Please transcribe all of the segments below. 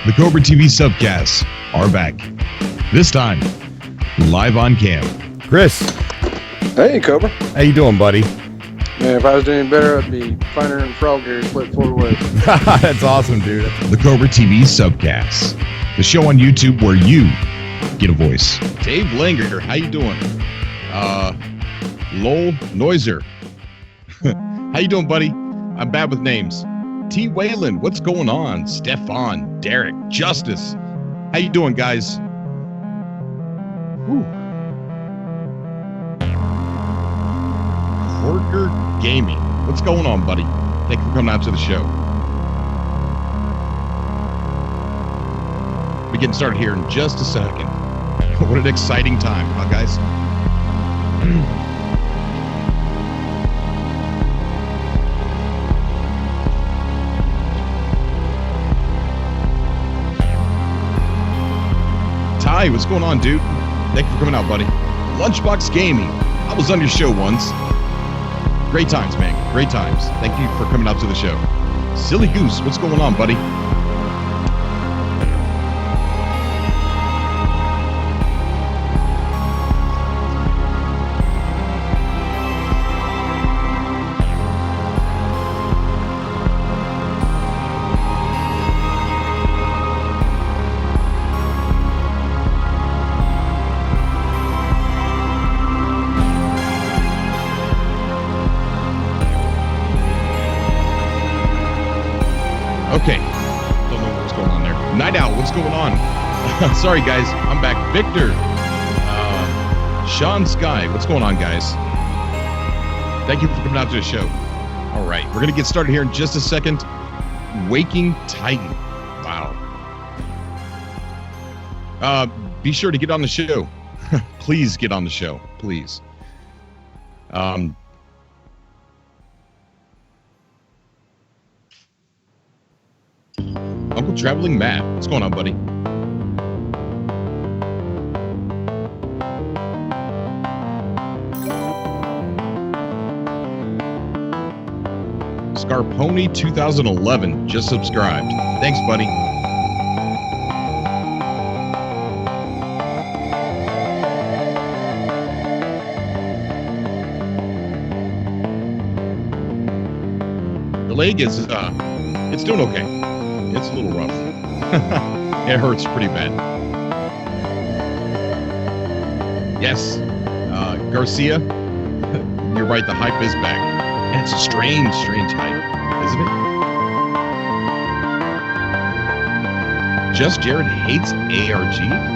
The Cobra TV Subcasts are back. This time, live on cam. Chris. Hey, Cobra. How you doing, buddy? Man, if I was doing better, I'd be finer than frog here, split 4 ways. That's awesome, dude. The Cobra TV Subcasts, the show on YouTube where you get a voice. Dave Langer, how you doing? Lowell Noiser. How you doing, buddy? I'm bad with names. T. Whalen, what's going on? Stefan, Derek, Justice. How you doing, guys? Whew. Horker Gaming. What's going on, buddy? Thank you for coming out to the show. We're getting started here in just a second. What an exciting time, huh, guys? Ty, what's going on, dude? Thank you for coming out, buddy. Lunchbox Gaming. I was on your show once. Great times, man. Great times. Thank you for coming out to the show. Silly Goose, what's going on, buddy? Okay, don't know what's going on there. Night Owl, what's going on? Sorry, guys, I'm back. Victor, Sean Sky, what's going on, guys? Thank you for coming out to the show. All right, we're gonna get started here in just a second. Waking Titan, wow. Be sure to get on the show. Please get on the show, please. Uncle Traveling Matt, what's going on, buddy? Scarponi 2011 just subscribed. Thanks, buddy. The leg is it's doing okay. It's a little rough. It hurts pretty bad. Yes, Garcia, you're right, the hype is back. And it's a strange hype, isn't it? Just Jared hates ARG?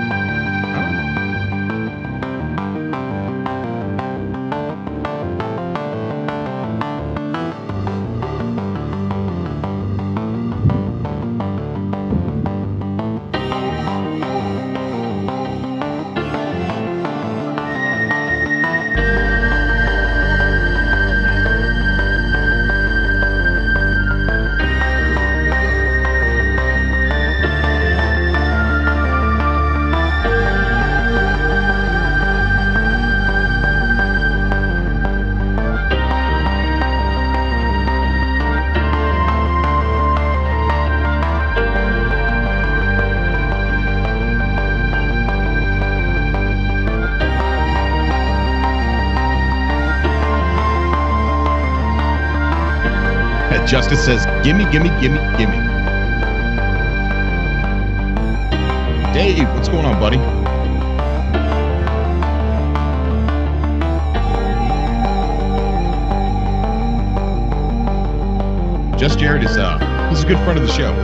Justice says, gimme, gimme, gimme, gimme. Dave, what's going on, buddy? Just Jared is, he's a good friend of the show.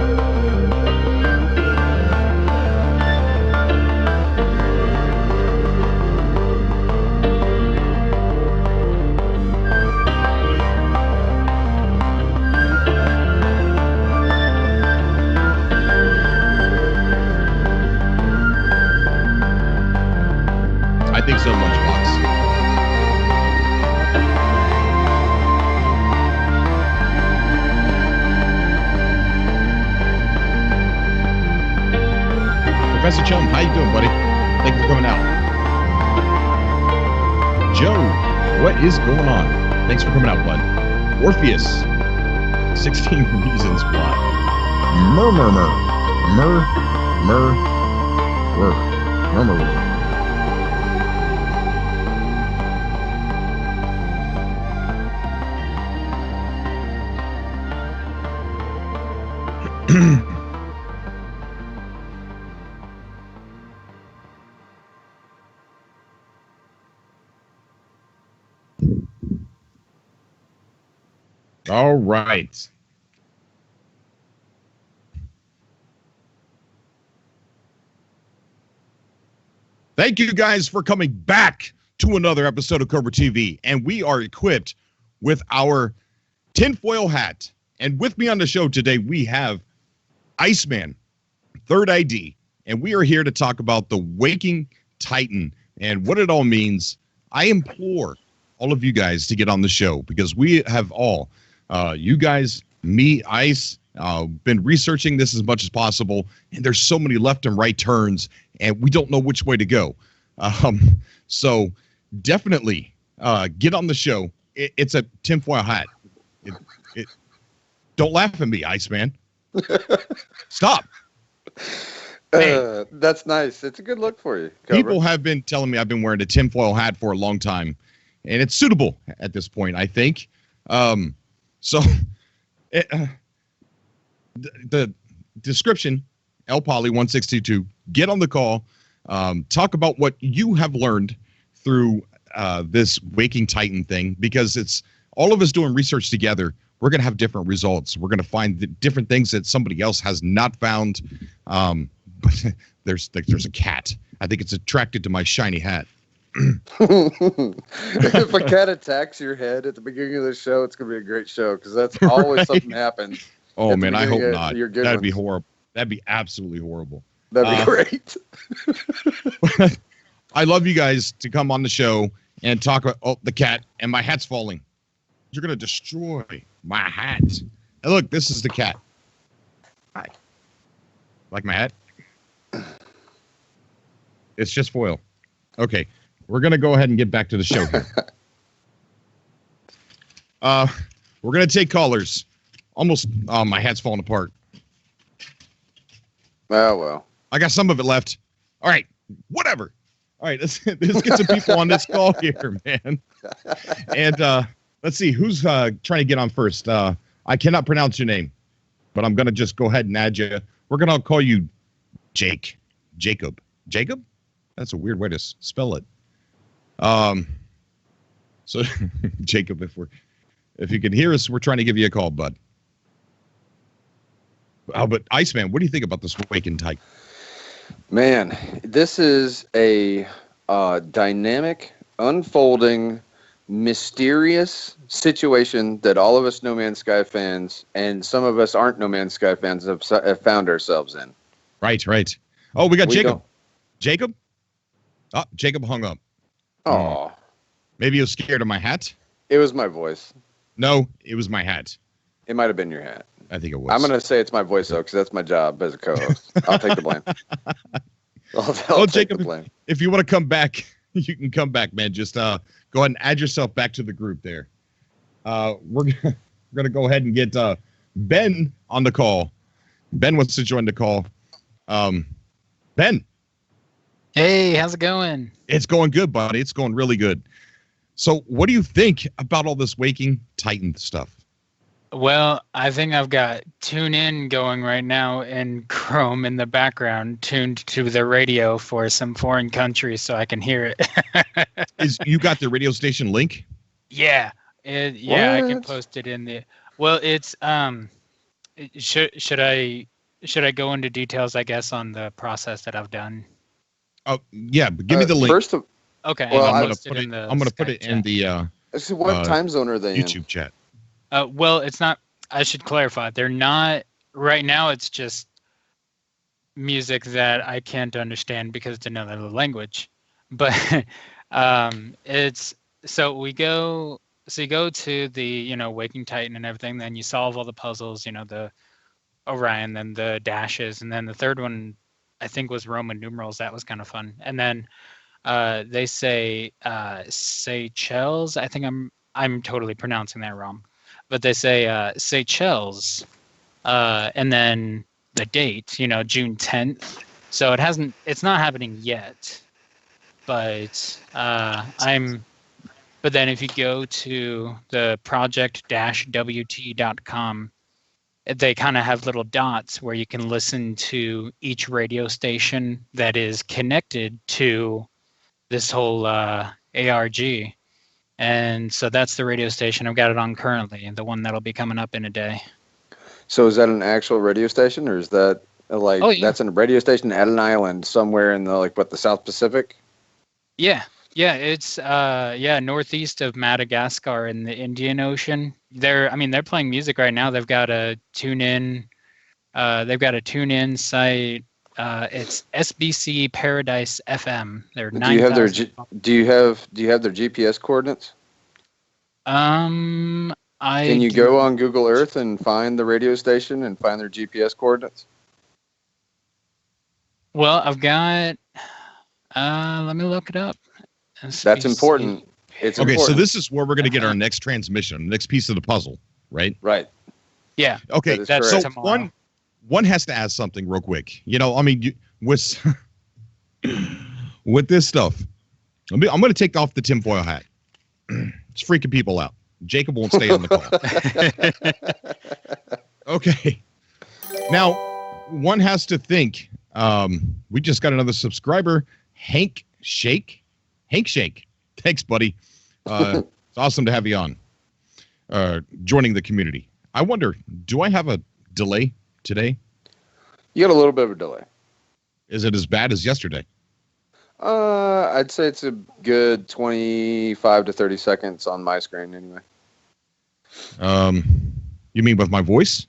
I think so, Lunchbox. Professor Chum, how you doing, buddy? Thank you for coming out. Joe, what is going on? Thanks for coming out, bud. Orpheus, 16 Reasons Why. Murmur. Mur, mur, whir, murmur, whir. All right. Thank you guys for coming back to another episode of Cobra TV. And we are equipped with our tinfoil hat. And with me on the show today, we have Iceman, Third ID. And we are here to talk about the Waking Titan and what it all means. I implore all of you guys to get on the show because we have all, you guys, me, Ice, been researching this as much as possible. And there's so many left and right turns, and we don't know which way to go. So definitely get on the show. It's a tinfoil hat. Don't laugh at me, Iceman. Stop. That's nice. It's a good look for you. Cobra. People have been telling me I've been wearing a tinfoil hat for a long time, and it's suitable at this point, I think. The description, El Poly 162, get on the call, talk about what you have learned through this Waking Titan thing, because it's all of us doing research together. We're going to have different results. We're going to find the different things that somebody else has not found. But there's a cat. I think it's attracted to my shiny hat. If a cat attacks your head at the beginning of the show, it's going to be a great show because that's always something happens. Oh, man, I hope not. That'd be horrible. That'd be absolutely horrible. That'd be great. I love you guys to come on the show and talk about the cat, and my hat's falling. You're going to destroy my hat. And look, this is the cat. Hi. Like my hat? It's just foil. Okay, we're going to go ahead and get back to the show here. We're going to take callers. Almost, my hat's falling apart. Oh, well. I got some of it left. All right, whatever. All right, let's get some people on this call here, man. And let's see, who's trying to get on first? I cannot pronounce your name, but I'm going to just go ahead and add you. We're going to call you Jacob. Jacob? That's a weird way to spell it. So, Jacob, if you can hear us, we're trying to give you a call, bud. But Iceman, what do you think about this Waking Titan? Man, this is a dynamic, unfolding, mysterious situation that all of us No Man's Sky fans and some of us aren't No Man's Sky fans have found ourselves in. Right. Oh, we got Jacob. Jacob? Oh, Jacob hung up. Oh. Maybe he was scared of my hat? It was my voice. No, it was my hat. It might have been your hat. I think it was. I'm going to say it's my voice, though, because that's my job as a co-host. I'll take the blame. I'll take Jacob, the blame. If you want to come back, you can come back, man. Just go ahead and add yourself back to the group there. We're going to go ahead and get Ben on the call. Ben wants to join the call. Ben. Hey, how's it going? It's going good, buddy. It's going really good. So what do you think about all this Waking Titan stuff? Well, I think I've got Tune In going right now in Chrome in the background, tuned to the radio for some foreign country so I can hear it. You got the radio station link? Yeah. I can post it in the... Well, it's... Should I go into details, I guess, on the process that I've done? Oh, yeah, but give me the link. Okay. Well, I'm going to put it in the so what time zone are they YouTube in? chat. Well, it's not. I should clarify. They're not right now. It's just music that I can't understand because it's another language. But it's so you go to the Waking Titan and everything. Then you solve all the puzzles. The Orion, then the dashes, and then the third one I think was Roman numerals. That was kind of fun. And then they say Seychelles. I think I'm totally pronouncing that wrong. But they say Seychelles, and then the date, June 10th. So it's not happening yet. But but then if you go to the project-wt.com, they kind of have little dots where you can listen to each radio station that is connected to this whole ARG. And so that's the radio station I've got it on currently, and the one that'll be coming up in a day. So is that an actual radio station, or is that that's a radio station at an island somewhere in the South Pacific? Yeah. Yeah, it's northeast of Madagascar in the Indian Ocean. They're playing music right now. They've got a tune in site. It's SBC Paradise FM. They're 9,000. Do you have their GPS coordinates? Can you go on Google Earth and find the radio station and find their GPS coordinates? Well, I've got let me look it up. That's important. It's okay. important. So this is where we're going to get our next transmission, next piece of the puzzle, right? Right. Yeah. Okay. That's so tomorrow. one has to ask something real quick. With this stuff, I'm going to take off the tinfoil hat. It's freaking people out. Jacob won't stay on the call. Okay. Now, one has to think. We just got another subscriber, Hank Shake. Thanks, buddy. It's awesome to have you on, joining the community. I wonder, do I have a delay today? You got a little bit of a delay. Is it as bad as yesterday? I'd say it's a good 25 to 30 seconds on my screen anyway. You mean with my voice?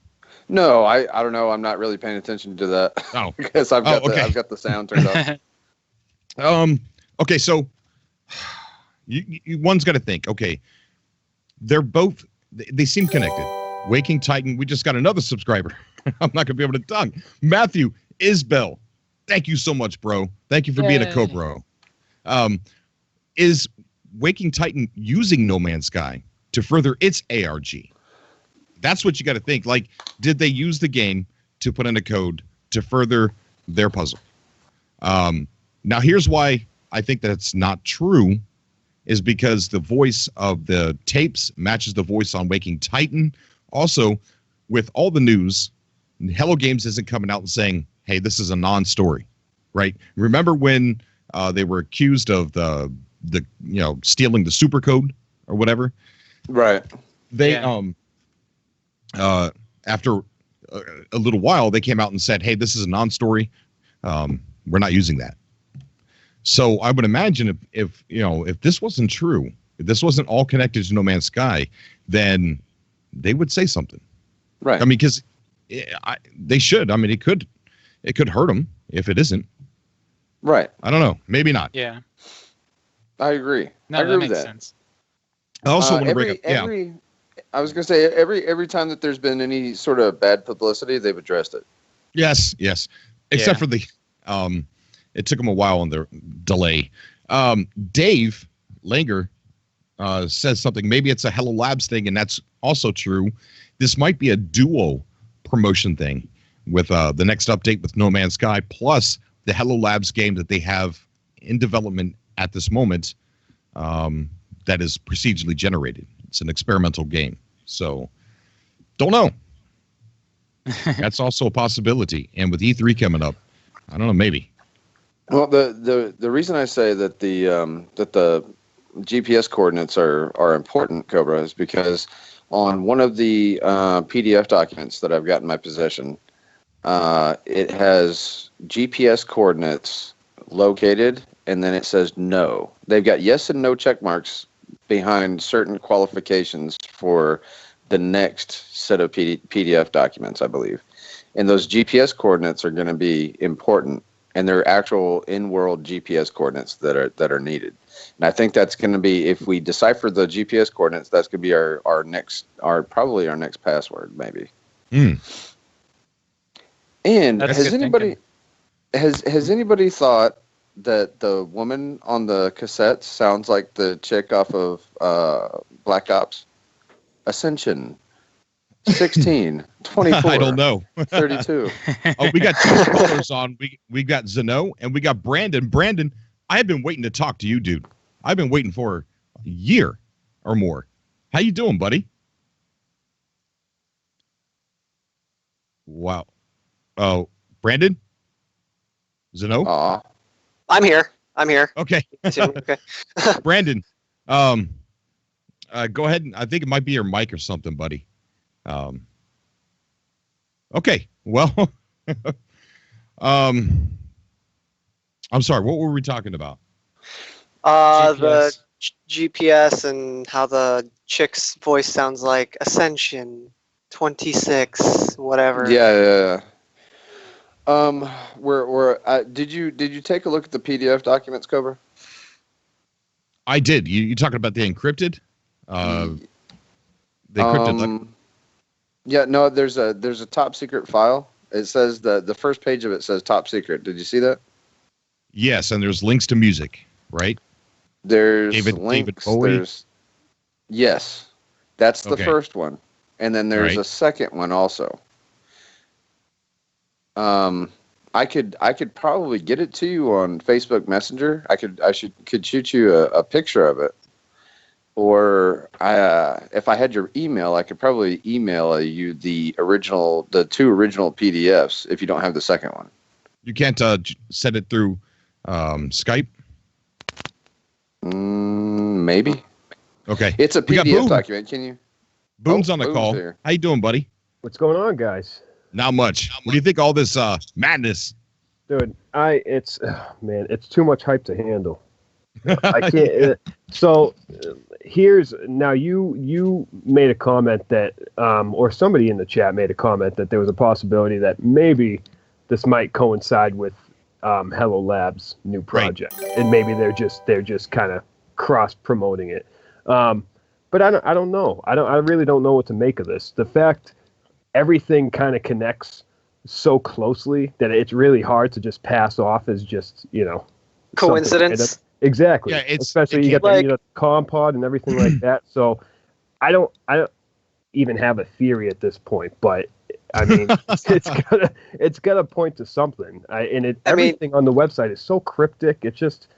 No, I don't know. I'm not really paying attention to that. Oh, because I've got the sound turned up. Okay, so one's got to think. Okay, they're both. They seem connected. Waking Titan. We just got another subscriber. I'm not gonna be able to talk. Matthew Isbell. Thank you so much, bro. Thank you for being a co-bro. Is Waking Titan using No Man's Sky to further its ARG? That's what you got to think. Like, did they use the game to put in a code to further their puzzle? Now, here's why I think that's not true, is because the voice of the tapes matches the voice on Waking Titan. Also, with all the news, Hello Games isn't coming out and saying, hey, this is a non-story, right? Remember when they were accused of the stealing the super code or whatever? Right. They after a little while, they came out and said, hey, this is a non-story. We're not using that. So I would imagine if this wasn't true, if this wasn't all connected to No Man's Sky, then they would say something. Right. I mean, because they should. I mean, it could hurt them if it isn't. Right. I don't know. Maybe not. Yeah. I agree. No, I agree that with makes that. sense. I also want to bring up. I was going to say every time that there's been any sort of bad publicity, they've addressed it. Yes. Except for the it took them a while on their delay. Dave Langer says something. Maybe it's a Hello Labs thing, and that's also true. This might be a duo promotion thing with the next update with No Man's Sky, plus the Hello Labs game that they have in development at this moment that is procedurally generated. It's an experimental game. So, don't know. That's also a possibility. And with E3 coming up, I don't know, maybe. Well, the reason I say that the GPS coordinates are important, Cobra, is because on one of the PDF documents that I've got in my possession, it has GPS coordinates located, and then it says no. They've got yes and no check marks behind certain qualifications for the next set of PDF documents, I believe. And those GPS coordinates are going to be important, and they're actual in-world GPS coordinates that are needed. And I think that's going to be, if we decipher the GPS coordinates, that's going to be probably our next password, maybe. Mm. And That's has good anybody thought that the woman on the cassette sounds like the chick off of Black Ops Ascension? 16, 24. I don't know. 32. Oh, we got two callers on. We got Zeno and we got Brandon. Brandon, I have been waiting to talk to you, dude. I've been waiting for a year or more. How you doing, buddy? Wow. Oh, Brandon? Zeno? Aw. I'm here. Okay. Okay. Brandon, go ahead. I think it might be your mic or something, buddy. Okay. Well, I'm sorry. What were we talking about? The GPS and how the chick's voice sounds like Ascension 26, whatever. Yeah. Did you take a look at the PDF documents, Cobra? I did. You talking about the encrypted? The encrypted. Yeah. No. There's a top secret file. It says the first page of it says top secret. Did you see that? Yes, and there's links to music, right? There's David links. Bowie? Yes, that's the Okay. first one, and then there's Right. a second one also. I could probably get it to you on Facebook Messenger. I could shoot you a picture of it, or if I had your email, I could probably email you the two original PDFs if you don't have the second one. You can't send it through Skype? Maybe. Okay. It's a We got PDF Boone. document. Can you? Boone's Oh, on the Boone's call. here. How you doing, buddy? What's going on, guys? Not much. What do you think of all this madness? Dude, it's too much hype to handle. I can't. Here's now. You made a comment that, or somebody in the chat made a comment that there was a possibility that maybe this might coincide with Hello Labs' new project, and maybe they're just kind of cross promoting it. But I don't know. I really don't know what to make of this. The fact everything kind of connects so closely that it's really hard to just pass off as just Coincidence. Exactly. Yeah, especially you get the compod and everything like that. So I don't even have a theory at this point, but I mean it's gotta point to something. Everything on the website is so cryptic. It's just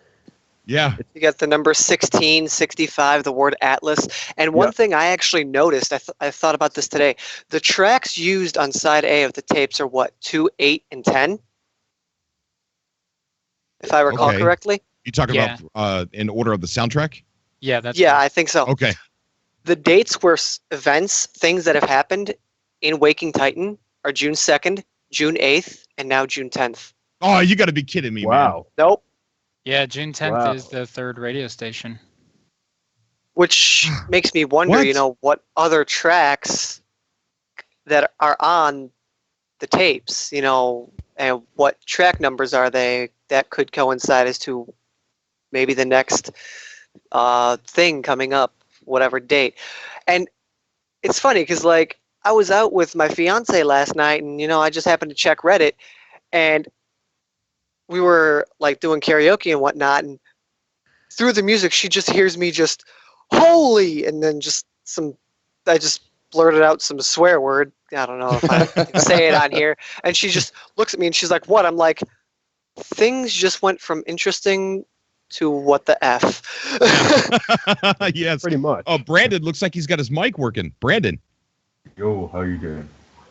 Yeah. You got the number 16, 65, the word Atlas. And one thing I actually noticed, I thought about this today. The tracks used on side A of the tapes are what, 2, 8, and 10? If I recall Okay. correctly? You talking about in order of the soundtrack? Yeah, that's Yeah, right. I think so. Okay. The dates where events, things that have happened in Waking Titan are June 2nd, June 8th, and now June 10th. Oh, you got to be kidding me, man. wow. Nope. Yeah, June 10th Wow. is the third radio station. Which makes me wonder, What? what other tracks that are on the tapes, and what track numbers are they that could coincide as to maybe the next thing coming up, whatever date. And it's funny because, I was out with my fiance last night, and, I just happened to check Reddit, and we were, doing karaoke and whatnot, and through the music, she just hears me just, holy, and then I just blurted out some swear word. I don't know if I can say it on here. And she just looks at me and she's like, what? I'm like, things just went from interesting to what the F. Yes. Pretty much. Oh, Brandon looks like he's got his mic working. Brandon. Yo, how you doing?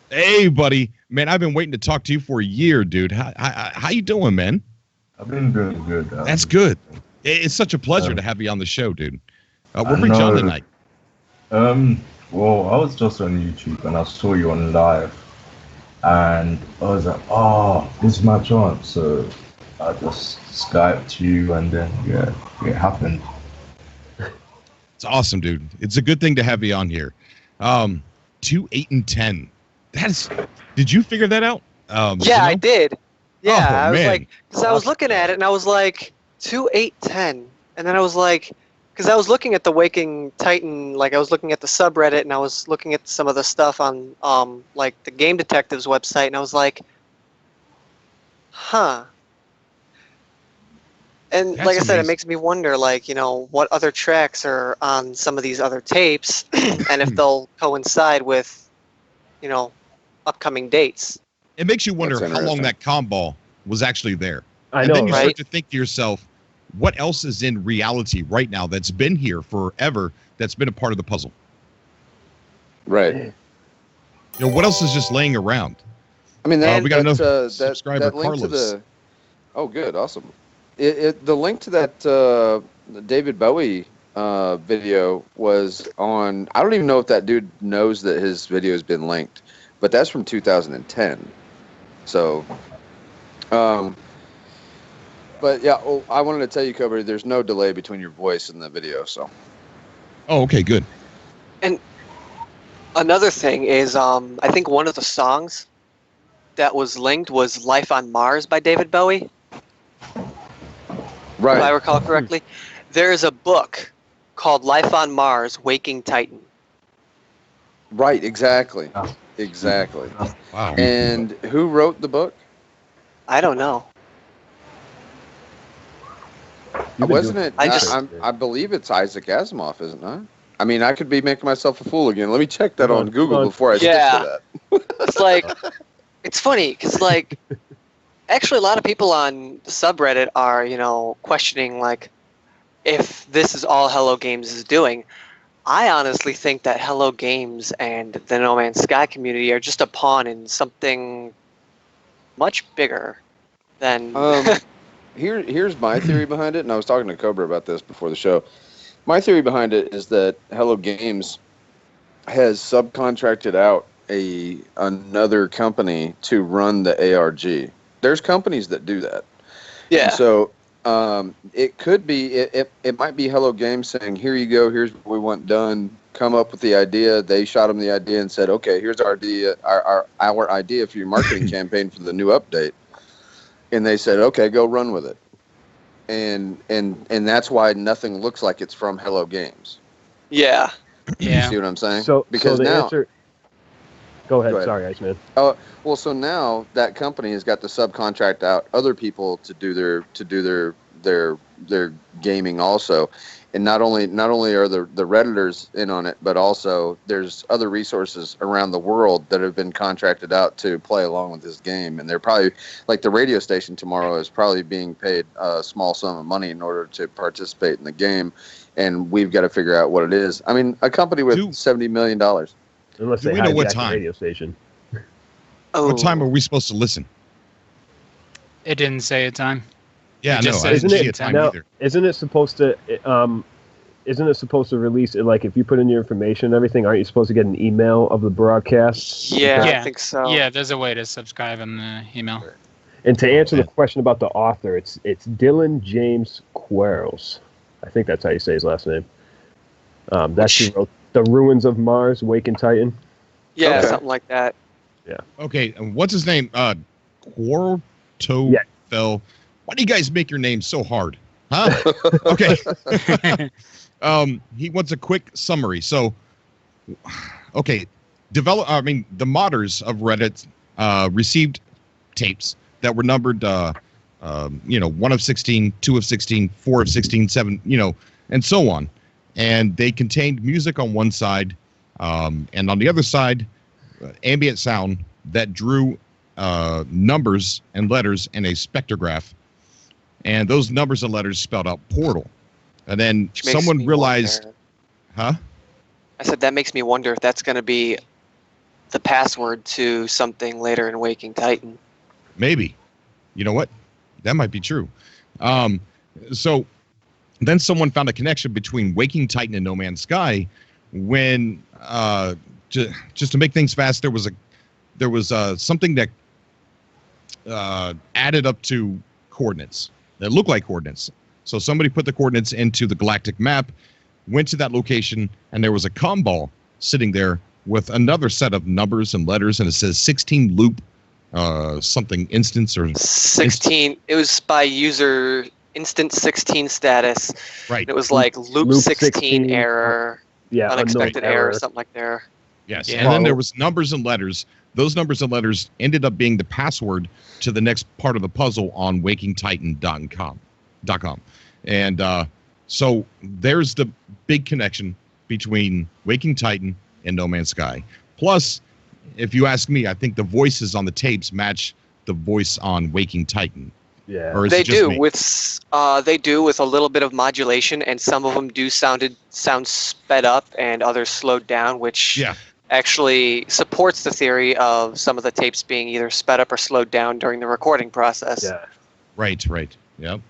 Hey, buddy. Man, I've been waiting to talk to you for a year, dude. How you doing, man? I've been doing good. That's good. It's such a pleasure to have you on the show, dude. What I brings you on know. tonight? Well, I was just on YouTube and I saw you on live, and I was like, oh, this is my chance. So I just Skyped you, and then it happened. It's awesome, dude. It's a good thing to have you on here. 2, 8, and 10. Did you figure that out? Yeah, I did. Yeah, Oh, I was man. like, because I was looking at it and I was like, 2, 8, 10. And then I was like, because I was looking at the Waking Titan, I was looking at the subreddit and I was looking at some of the stuff on the Game Detective's website, and I was like, huh. And That's like I said, it amazing. makes me wonder, what other tracks are on some of these other tapes, and if they'll coincide with upcoming dates. It makes you wonder That's how long interesting. that comm ball was actually there. I And know, then you right? start to think to yourself, what else is in reality right now that's been here forever, that's been a part of the puzzle? Right. What else is just laying around? I mean, we got another that subscriber, link to Carlos. the. Oh, good, awesome. The link to that David Bowie video was on. I don't even know if that dude knows that his video has been linked, but that's from 2010. So, but yeah, I wanted to tell you, Cobra, there's no delay between your voice and the video. So, Oh, okay, good. And another thing is, I think one of the songs that was linked was "Life on Mars" by David Bowie. If I right, recall correctly, there's a book called "Life on Mars: Waking Titan." right, exactly, Oh. exactly. Wow. And who wrote the book? I don't know. You've been Wasn't doing it? I just- I believe it's Isaac Asimov, isn't it? I mean, I could be making myself a fool again. Let me check that Hold on on, Google hold on. before I Yeah. stick to that. It's like, it's funny because actually a lot of people on the subreddit are questioning if this is all Hello Games is doing. I honestly think that Hello Games and the No Man's Sky community are just a pawn in something much bigger than. Here's my theory behind it, and I was talking to Cobra about this before the show. My theory behind it is that Hello Games has subcontracted out another company to run the ARG. There's companies that do that. Yeah. And so it could be it might be Hello Games saying, "Here you go. Here's what we want done. Come up with the idea." They shot them the idea and said, "Okay, here's our idea. Our idea for your marketing campaign for the new update." And they said, "Okay, go run with it." And that's why nothing looks like it's from Hello Games. Yeah. You Yeah. see what I'm saying? So because the now, answer. Go ahead. Go ahead. Sorry, Iceman. well, so now that company has got to subcontract out other people to do their gaming also, and not only are the Redditors in on it, but also there's other resources around the world that have been contracted out to play along with this game, and they're probably like the radio station tomorrow is probably being paid a small sum of money in order to participate in the game, and we've got to figure out what it is. I mean, a company with $70 million. Unless Do they we know what hijack the time? radio station. Oh. What time are we supposed to listen? It didn't say a time. Yeah, It no, just I says didn't see a it's time now, either. isn't it supposed to? Isn't it supposed to release it? Like if you put in your information and everything, aren't you supposed to get an email of the broadcast? Yeah, Yeah. I think so. Yeah, there's a way to subscribe in the email. And to answer the man. question about the author, it's Dylan James Quarles. I think that's how you say his last name. That's who wrote The Ruins of Mars, Waking Titan. Yeah, Okay. something like that. Okay, and what's his name? Quartofel. Yeah. Why do you guys make your name so hard? Huh? Okay. He wants a quick summary. So, okay, the modders of Reddit received tapes that were numbered, 1 of 16, 2 of 16, 4 of 16, 7, and so on. And they contained music on one side, and on the other side, ambient sound that drew numbers and letters in a spectrograph. And those numbers and letters spelled out portal. And then Which makes someone me realized, wonder. I said that makes me wonder if that's going to be the password to something later in Waking Titan. maybe, you know what? That might be true. So then someone found a connection between Waking Titan and No Man's Sky when, just to make things fast, there was something that added up to coordinates that looked like coordinates. So somebody put the coordinates into the galactic map, went to that location, and there was a comm ball sitting there with another set of numbers and letters, and it says 16 loop something instance or 16. It was by user instant 16 status. right. It was like loop 16 error, Yeah, unexpected unknown error, something like there. Yes, Yeah. and then there was numbers and letters. Those numbers and letters ended up being the password to the next part of the puzzle on WakingTitan.com. And so there's the big connection between Waking Titan and No Man's Sky. Plus, if you ask me, I think the voices on the tapes match the voice on Waking Titan. Yeah. Or is They it just do me? with a little bit of modulation, and some of them do sound sped up, and others slowed down, which Yeah. actually supports the theory of some of the tapes being either sped up or slowed down during the recording process. Yeah. Right. Yep.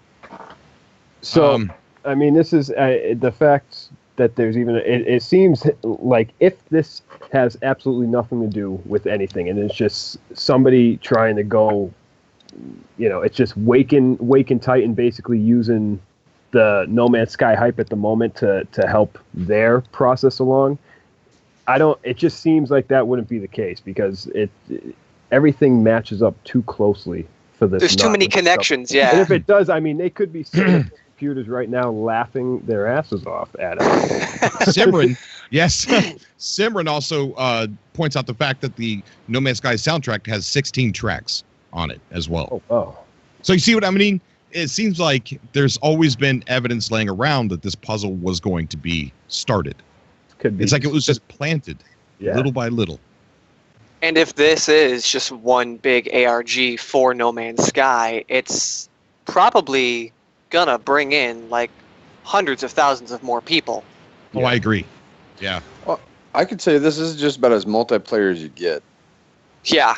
So, I mean, this is the fact that there's even, it seems like if this has absolutely nothing to do with anything, and it's just somebody trying to go, it's just Waking Titan basically using the No Man's Sky hype at the moment to help their process along. It just seems like that wouldn't be the case, because everything matches up too closely for this. There's too many connections, And yeah. if it does, I mean, they could be sitting at their computers right now laughing their asses off at it. Simran, yes. Simran also points out the fact that the No Man's Sky soundtrack has 16 tracks on it as well. Oh. So you see what I mean? It seems like there's always been evidence laying around that this puzzle was going to be started. Could be. It's like it was just planted Yeah. little by little. And if this is just one big ARG for No Man's Sky, it's probably gonna bring in like hundreds of thousands of more people. Oh, I agree. Yeah. I could say this is just about as multiplayer as you get. Yeah.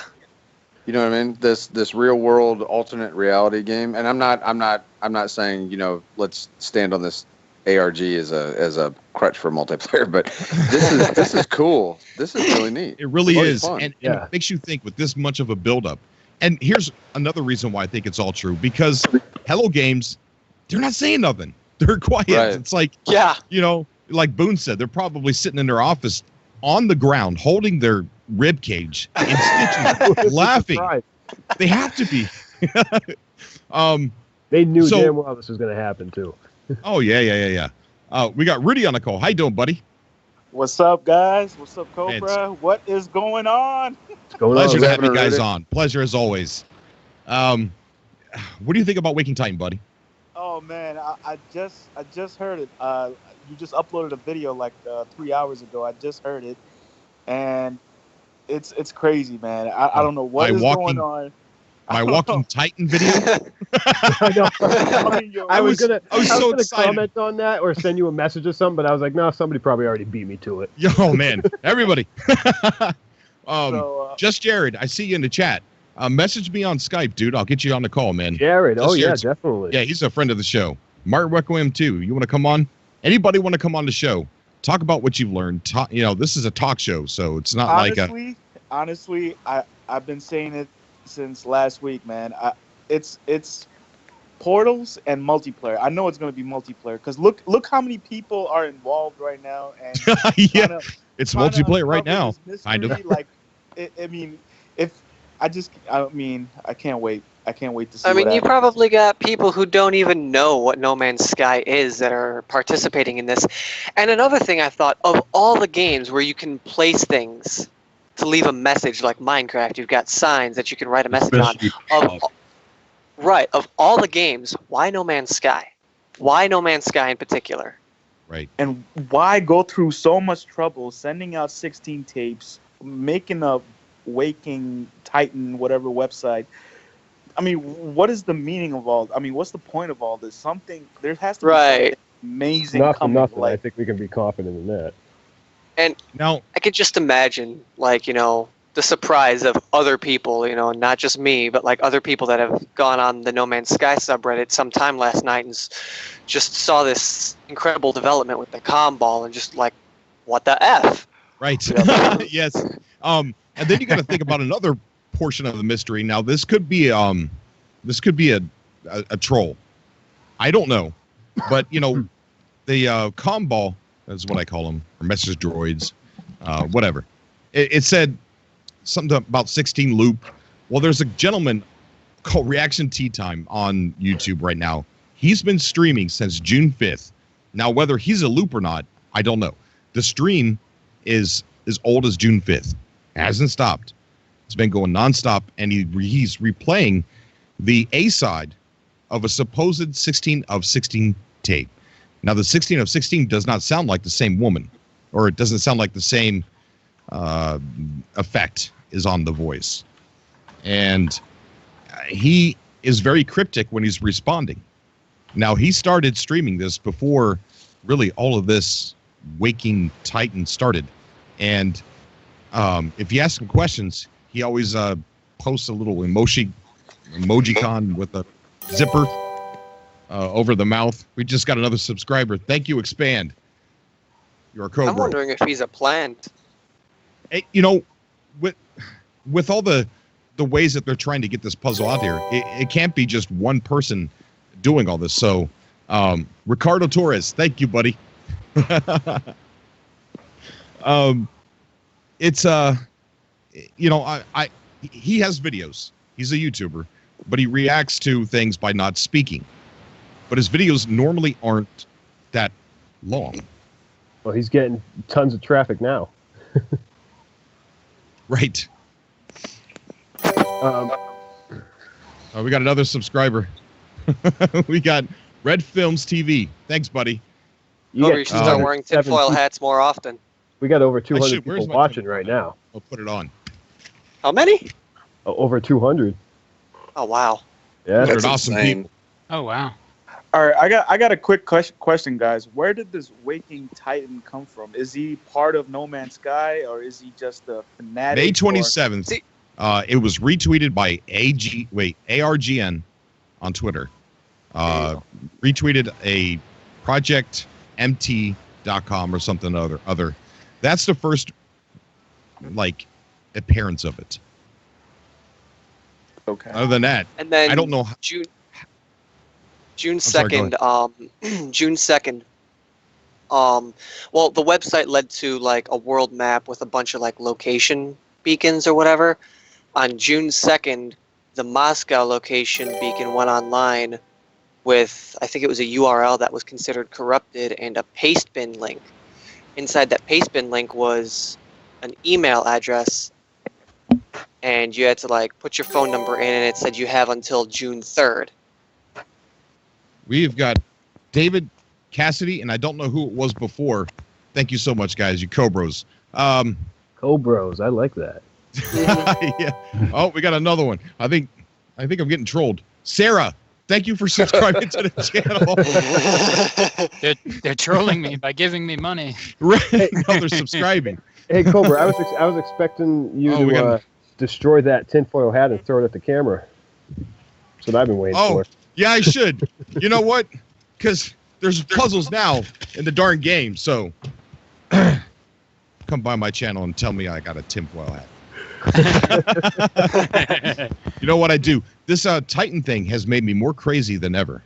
You know what I mean? This real world alternate reality game, and I'm not saying let's stand on this ARG as a crutch for multiplayer, but this is cool. This is really neat. It really It's is. fun. And it makes you think with this much of a buildup. And here's another reason why I think it's all true, because Hello Games, they're not saying nothing. They're quiet. Right. It's like, Yeah. like Boone said, they're probably sitting in their office on the ground, holding their rib cage in stitches, laughing. Right. They have to be. They knew So- damn well this was going to happen too. Oh, yeah. We got Rudy on the call. How you doing, buddy? What's up, guys? What's up, Man, Cobra? What is going on? What's going Pleasure on? to have you Rudy. guys on. Pleasure as always. What do you think about Waking Titan, buddy? Oh man, I just heard it. You just uploaded a video like 3 hours ago. I just heard it, and it's crazy, man. I don't know what is going on. My Walking Titan video? I know. I was so gonna excited. comment on that or send you a message or something, but I was like, no, somebody probably already beat me to it. Yo, man. Everybody. So, Just Jared, I see you in the chat. Message me on Skype, dude. I'll get you on the call, man. Jared, Just oh yeah, Jared's- definitely. Yeah, he's a friend of the show. Martin Requiem, too. You want to come on? Anybody want to come on the show? Talk about what you've learned. This is a talk show, so it's not honestly, I've been saying it since last week, man. It's portals and multiplayer. I know it's going to be multiplayer because look how many people are involved right now, and yeah, trying to- it's trying to multiplayer right uncover now. this kind of. mystery. Like, I can't wait. I can't wait to see. I mean, what you happens. probably got people who don't even know what No Man's Sky is that are participating in this. And another thing I thought, of all the games where you can place things to leave a message, like Minecraft, you've got signs that you can write a message on. Of all the games, why No Man's Sky? Why No Man's Sky in particular? Right. And why go through so much trouble sending out 16 tapes, making a Waking Titan whatever website? I mean, what is the meaning of all? I mean, what's the point of all this? There has to be something amazing Not for coming. nothing. I Like, think we can be confident in that. Now, I could just imagine, the surprise of other people, not just me, but like other people that have gone on the No Man's Sky subreddit sometime last night and just saw this incredible development with the comm ball and just like, what the F? right. Yes. And then you got to think about another portion of the mystery. Now, this could be a troll. I don't know, but the comm ball is what I call them, or message droids, whatever. It said something about 16 loop. Well, there's a gentleman called Reaction Tea Time on YouTube right now. He's been streaming since June 5th. Now, whether he's a loop or not, I don't know. The stream is as old as June 5th. It hasn't stopped. It's been going nonstop, and he's replaying the A side of a supposed 16 of 16 tape. Now, the 16 of 16 does not sound like the same woman, or it doesn't sound like the same effect is on the voice. And he is very cryptic when he's responding. Now, he started streaming this before really all of this Waking Titan started. And if you ask him questions, he always posts a little emojicon with a zipper over the mouth. We just got another subscriber. Thank you, Expand. You're a Cobra. I'm wondering if he's a plant. Hey, with all the ways that they're trying to get this puzzle out there, it can't be just one person doing all this. So, Ricardo Torres, thank you, buddy. It's he has videos. He's a YouTuber, but he reacts to things by not speaking. But his videos normally aren't that long. Well, he's getting tons of traffic now. Right. We got another subscriber. We got Red Films TV. Thanks, buddy. You should start wearing tinfoil hats more often. We got over 200 people watching right now. I'll put it on. How many? Over 200. Oh, wow. Yeah, They're awesome people. Oh, wow. All right, I got a quick question, guys. Where did this Waking Titan come from? Is he part of No Man's Sky, or is he just a fanatic? May 27th. It was retweeted by ARGN on Twitter. Retweeted a projectmt.com or something other. That's the first appearance of it. Okay. Other than that, And then I don't know. June sorry, 2nd, June 2nd. Well, the website led to a world map with a bunch of location beacons or whatever. On June 2nd, the Moscow location beacon went online with, I think it was a URL that was considered corrupted and a pastebin link. Inside that pastebin link was an email address, and you had to put your phone number in, and it said you have until June 3rd. We've got David Cassidy, and I don't know who it was before. Thank you so much, guys. You Cobros. Cobros, I like that. Yeah. Oh, we got another one. I think I'm getting trolled. Sarah, thank you for subscribing to the channel. They're trolling me by giving me money. Right. No, they're subscribing. Hey, Cobra, I was expecting you to destroy that tinfoil hat and throw it at the camera. That's what I've been waiting for. Yeah, I should. You know what? Because there's puzzles now in the darn game. So come by my channel and tell me I got a tinfoil hat. You know what I do? This Titan thing has made me more crazy than ever.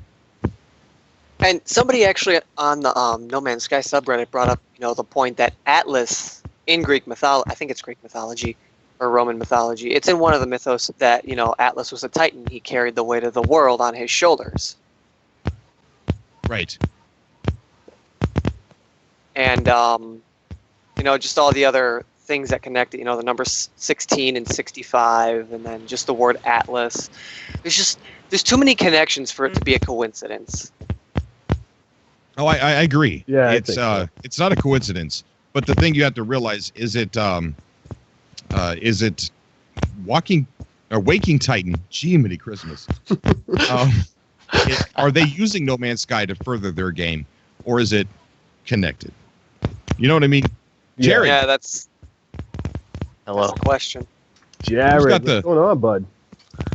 And somebody actually on the No Man's Sky subreddit brought up, the point that Atlas in Greek mythology, I think it's Greek mythology or Roman mythology, it's in one of the mythos that, Atlas was a Titan. He carried the weight of the world on his shoulders. Right. And, just all the other things that connect it, the numbers 16 and 65, and then just the word Atlas. There's too many connections for it to be a coincidence. Oh, I agree. Yeah, it's not a coincidence. But the thing you have to realize is it Waking Titan? Jiminy Christmas. Are they using No Man's Sky to further their game, or is it connected? You know what I mean? Jared. Yeah, that's the question. Jared, what's going on, bud?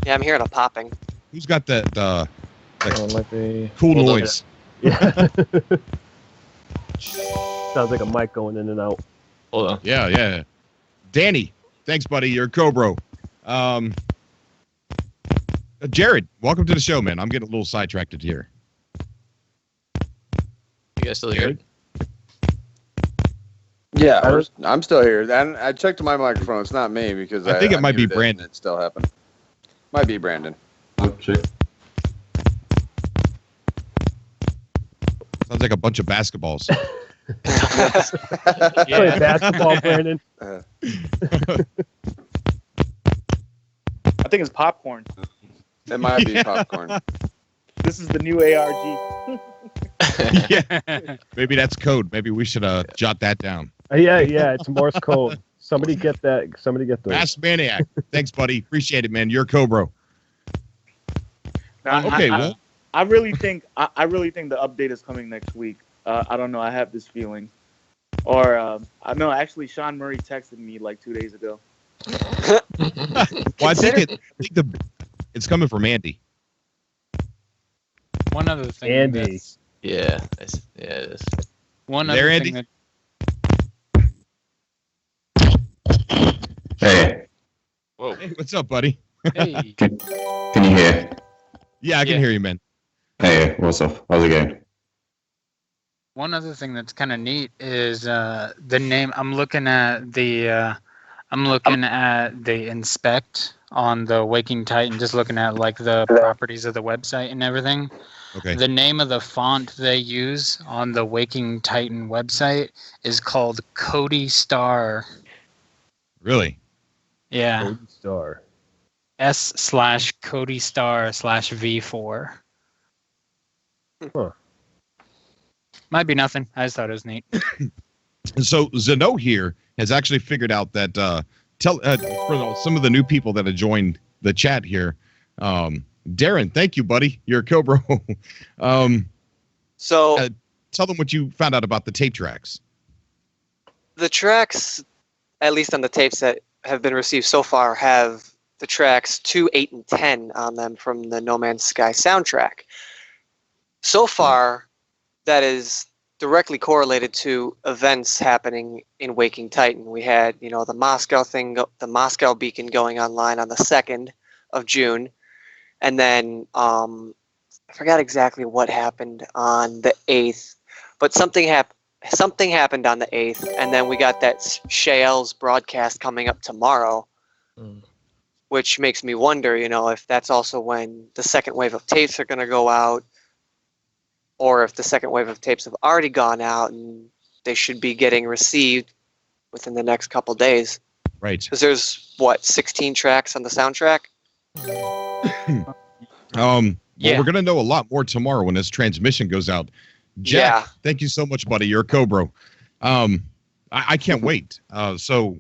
Yeah, I'm hearing a popping. Who's got the might be cool noise? Yeah. Sounds like a mic going in and out. Hold on. Yeah. Danny, thanks, buddy. You're a Cobro. Jared, welcome to the show, man. I'm getting a little sidetracked here. You guys still here? Yeah, I'm still here. And I checked my microphone. It's not me because I think it might be Brandon. It still happened. Might be Brandon. Okay. Sounds like a bunch of basketballs. Play basketball, Brandon. I think it's popcorn. It might be popcorn. This is the new ARG. Yeah. Maybe that's code. Maybe we should jot that down. Yeah, it's Morse code. Somebody get that. Somebody get the. Mass Maniac. Thanks, buddy. Appreciate it, man. You're a Cobra. Okay, well. I really think the update is coming next week. I don't know. I have this feeling. Or I know actually Sean Murray texted me like 2 days ago. Well, I think it's coming from Andy. One other thing. Andy. Yeah, it is. One There, other Andy? thing Hey, Whoa. Hey, what's up, buddy? hey, can you hear? Yeah, I can Yeah. hear you, man. Hey, what's up? How's it going? one other thing that's kind of neat is the name. I'm looking at the inspect on the Waking Titan, just looking at like the properties of the website and everything. Okay. The name of the font they use on the Waking Titan website is called Cody Star. Really? Yeah. Cody Star. S/Cody Star /V4. Huh. Might be nothing. I just thought it was neat. So Zeno here has actually figured out that for some of the new people that have joined the chat here, Darren, thank you, buddy. You're a Cobra. So Tell them what you found out about the tape tracks. the tracks, at least on the tapes that have been received so far, have the tracks 2, 8, and 10 on them from the No Man's Sky soundtrack. So far, that is directly correlated to events happening in Waking Titan. We had, the Moscow thing, the Moscow beacon going online on the 2nd of June, and then I forgot exactly what happened on the 8th, but something happened on the 8th, and then we got that Shael's broadcast coming up tomorrow, which makes me wonder, if that's also when the second wave of tapes are going to go out, or if the second wave of tapes have already gone out and they should be getting received within the next couple days. Right. Because there's, 16 tracks on the soundtrack? Well, Yeah. we're going to know a lot more tomorrow when this transmission goes out. Jack, Yeah. thank you so much, buddy. You're a Cobra. I can't wait. So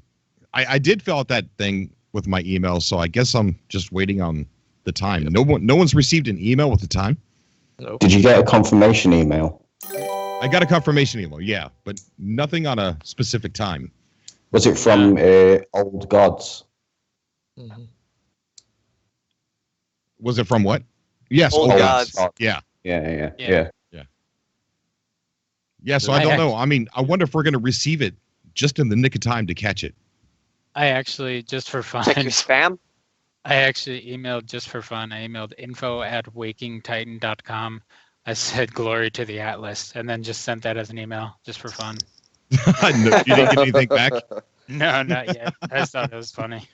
I did fill out that thing with my email, so I guess I'm just waiting on the time. No one's received an email with the time. Nope. Did you get a confirmation email? I got a confirmation email, yeah, but nothing on a specific time. Was it from Old Gods? Mhm. Was it from what? Yes, Old Old Gods. Gods. Yeah. Yeah. Yeah, so I don't know. I mean, I wonder if we're going to receive it just in the nick of time to catch it. I actually, just for fun, Check your spam? I actually emailed just for fun. I emailed info@wakingtitan.com. I said glory to the Atlas, and then just sent that as an email just for fun. No, you didn't get anything back? No, not yet. I just thought it was funny.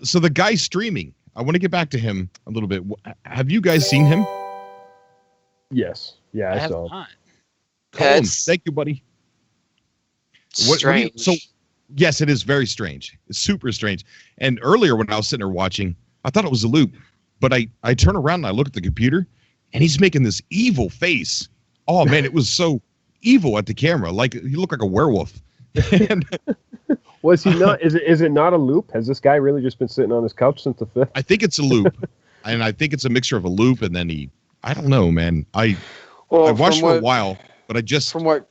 So the guy streaming, I want to get back to him a little bit. Have you guys seen him? Yes. Yeah, I have saw. not. Colin, It's thank you, buddy. strange. So, yes, it is very strange. It's super strange. And earlier when I was sitting there watching, I thought it was a loop. But I turn around and I look at the computer, and he's making this evil face. Oh, man, it was so evil at the camera. Like, he looked like a werewolf. And Was he not? Is it not a loop? Has this guy really just been sitting on his couch since the 5th? I think it's a loop. And I think it's a mixture of a loop and then I don't know, man. I watched for a while, but I just... From what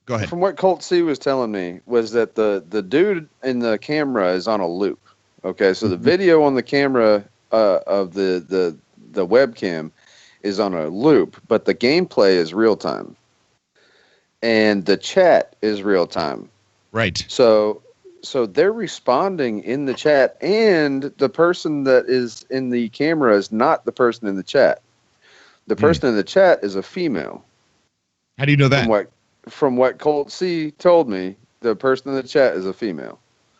Go ahead. From what Colt C was telling me was that the dude in the camera is on a loop. Okay, so the video on the camera of the webcam is on a loop, but the gameplay is real time, and the chat is real time. Right. So they're responding in the chat, and the person that is in the camera is not the person in the chat. The person in the chat is a female. How do you know that? From what Colt C told me, the person in the chat is a female.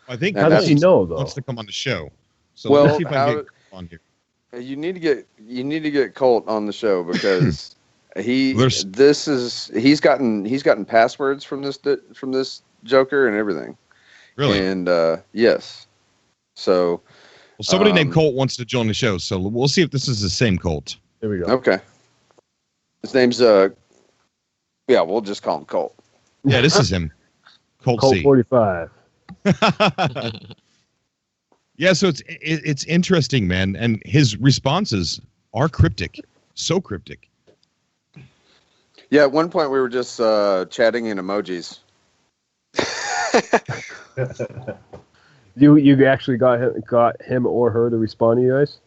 I think How How does does he he know though? wants to come on the show. So Well, let's see if I can get on here. You need to get Colt on the show because he's gotten passwords from this Joker and everything. Really? And yes. So Well, somebody named Colt wants to join the show, so we'll see if this is the same Colt. There we go. okay. His name's we'll just call him Colt. Yeah, this is him. Colt Colt C. 45. Yeah, so it's interesting, man, and his responses are cryptic, so cryptic. Yeah, at one point we were just chatting in emojis. You actually got him or her to respond to you guys?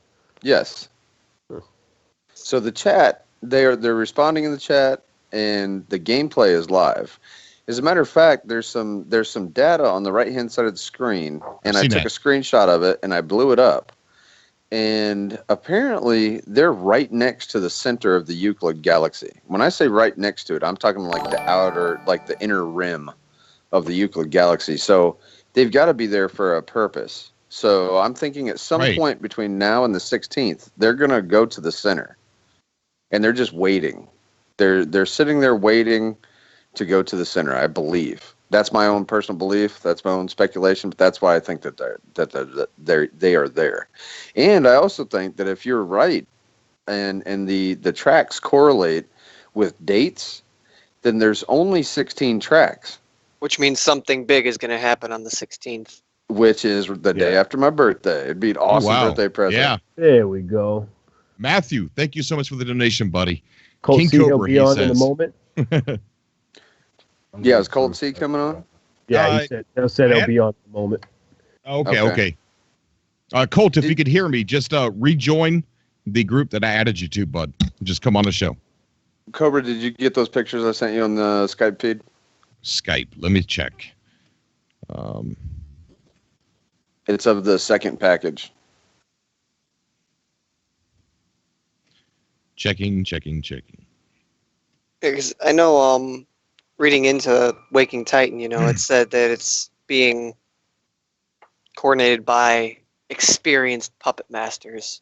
Yes. So the chat, they're responding in the chat, and the gameplay is live. As a matter of fact, there's some data on the right hand side of the screen, and I took a screenshot of it and I blew it up. And apparently, they're right next to the center of the Euclid galaxy. When I say right next to it, I'm talking like the inner rim of the Euclid galaxy. So they've got to be there for a purpose. So I'm thinking at some point between now and the 16th, they're going to go to the center, and they're just waiting. They're sitting there waiting to go to the center, I believe. That's my own personal belief. That's my own speculation, but that's why I think that they are there. And I also think that if you're right, and the tracks correlate with dates, then there's only 16 tracks. Which means something big is going to happen on the 16th. Which is the day after my birthday. It'd be an awesome birthday present. Yeah. There we go. Matthew, thank you so much for the donation, buddy. Colt King C, Cobra, he'll be on in a moment. Yeah, is Colt C coming on? Yeah, he said he'll be on in a moment. Okay. Colt, if you could hear me, just rejoin the group that I added you to, bud. Just come on the show. Cobra, did you get those pictures I sent you on the Skype feed? Skype. Let me check. It's of the second package. Checking. Because I know, reading into Waking Titan, it said that it's being coordinated by experienced puppet masters.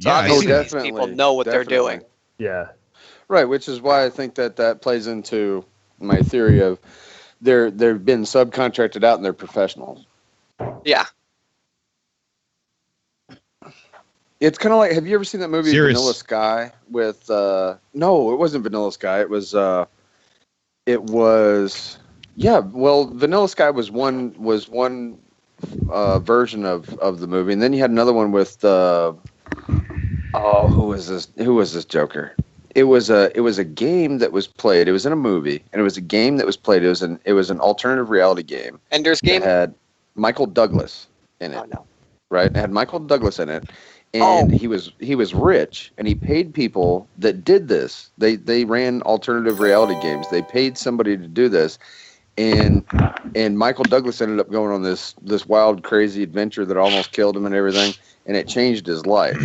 So obviously these people know what they're doing. Yeah. Right, which is why I think that plays into my theory of they've been subcontracted out and they're professionals. Yeah. It's kind of like, have you ever seen that movie Serious. Vanilla Sky with no, it wasn't Vanilla Sky. It was Vanilla Sky was one version of the movie, and then you had another one with who was this Joker? It was a game that was played. It was in a movie, and it was a game that was played. It was an alternative reality game. Ender's Game? It had Michael Douglas in it. Oh, no. Right? It had Michael Douglas in it. And he was rich, and he paid people that did this. They ran alternative reality games. They paid somebody to do this, and Michael Douglas ended up going on this wild, crazy adventure that almost killed him and everything, and it changed his life.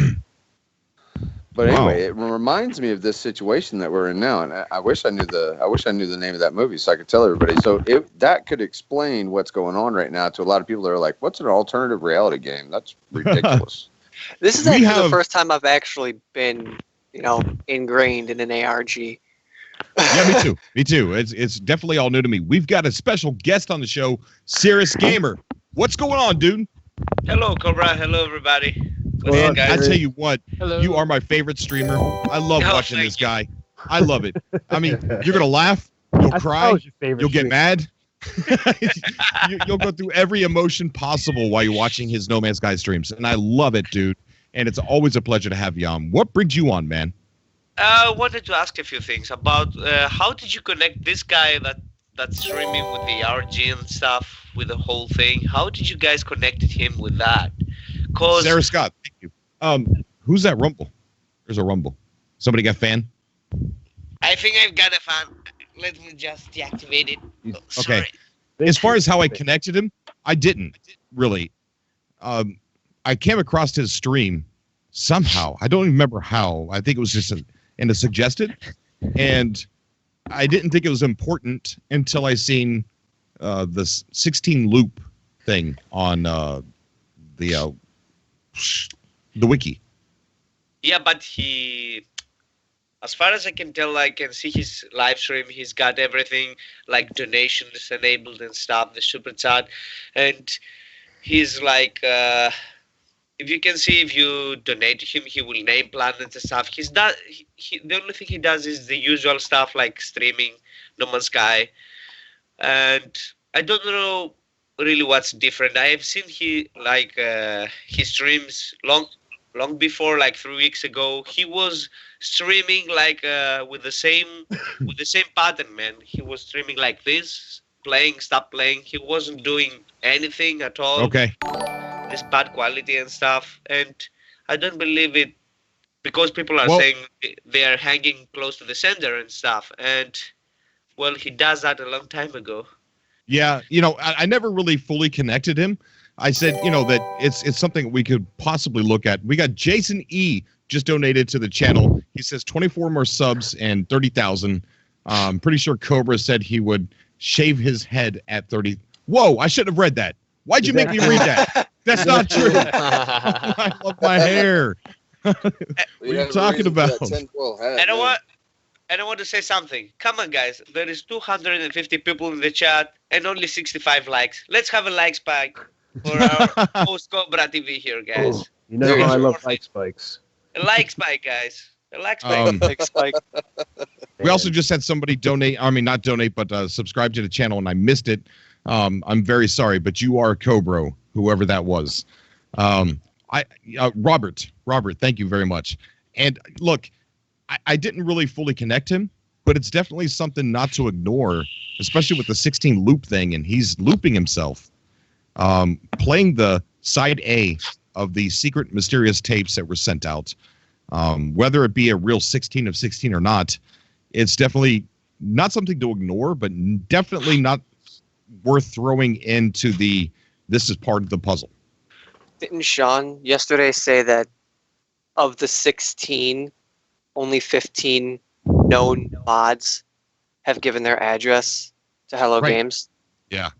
But anyway, it reminds me of this situation that we're in now, and I wish I knew the name of that movie so I could tell everybody. So that could explain what's going on right now to a lot of people that are like, "What's an alternative reality game? That's ridiculous." This is actually the first time I've actually been, ingrained in an ARG. Yeah, me too. It's definitely all new to me. We've got a special guest on the show, Cirrus Gamer. What's going on, dude? Hello, Cobra. Hello, everybody. Man, I tell you what, Hello. you are my favorate streamer. I love watching this guy. I love it. I mean, you're gonna laugh, you'll cry, you'll get mad. You'll go through every emotion possible while you're watching his No Man's Sky streams, and I love it, dude. And it's always a pleasure to have you on. What brings you on, man? I wanted to ask a few things about how did you connect this guy that's streaming with the RG and stuff, with the whole thing? How did you guys connected him with that? Sarah Scott, thank you. Who's that Rumble? There's a Rumble. Somebody got fan? I think I've got a fan. Let me just deactivate it. Oh, sorry. Okay. As far as how I connected him, I didn't really. I came across his stream somehow. I don't even remember how. I think it was just in a suggested, and I didn't think it was important until I seen the 16 loop thing on the wiki. Yeah, but as far as I can tell, I can see his live stream. He's got everything like donations enabled and stuff, the super chat, and he's like, if you can see, if you donate to him, he will name planets and stuff. The only thing he does is the usual stuff like streaming No Man's Sky, and I don't know really what's different. I have seen his streams long before, like 3 weeks ago. He was streaming like with the same pattern, man. He was streaming like this, playing, stop playing. He wasn't doing anything at all. Okay. This bad quality and stuff, and I don't believe it because people are Well- saying they are hanging close to the sender and stuff. And well, he does that a long time ago. Yeah, I never really fully connected him. I said, that it's something we could possibly look at. We got Jason E. just donated to the channel. He says 24 more subs and 30,000. I'm pretty sure Cobra said he would shave his head at 30. Whoa, I should have read that. Why'd you make me read that? That's not true. I love my hair. What are you talking about? And I want to say something. Come on, guys. There is 250 people in the chat and only 65 likes. Let's have a like spike for our host Cobra TV here, guys. You know how I love like spikes. A like spike, guys. A like spike. Big spike. We also just had somebody donate. I mean, not donate, but subscribe to the channel, and I missed it. I'm very sorry, but you are Cobra, whoever that was. Robert, thank you very much. And look, I didn't really fully connect him, but it's definitely something not to ignore, especially with the 16 loop thing, and he's looping himself. Playing the side A of the secret mysterious tapes that were sent out, whether it be a real 16 of 16 or not, it's definitely not something to ignore, but definitely not worth throwing into this is part of the puzzle. Didn't Sean yesterday say that of the 16, only 15 known mods have given their address to Hello Right. Games? Yeah.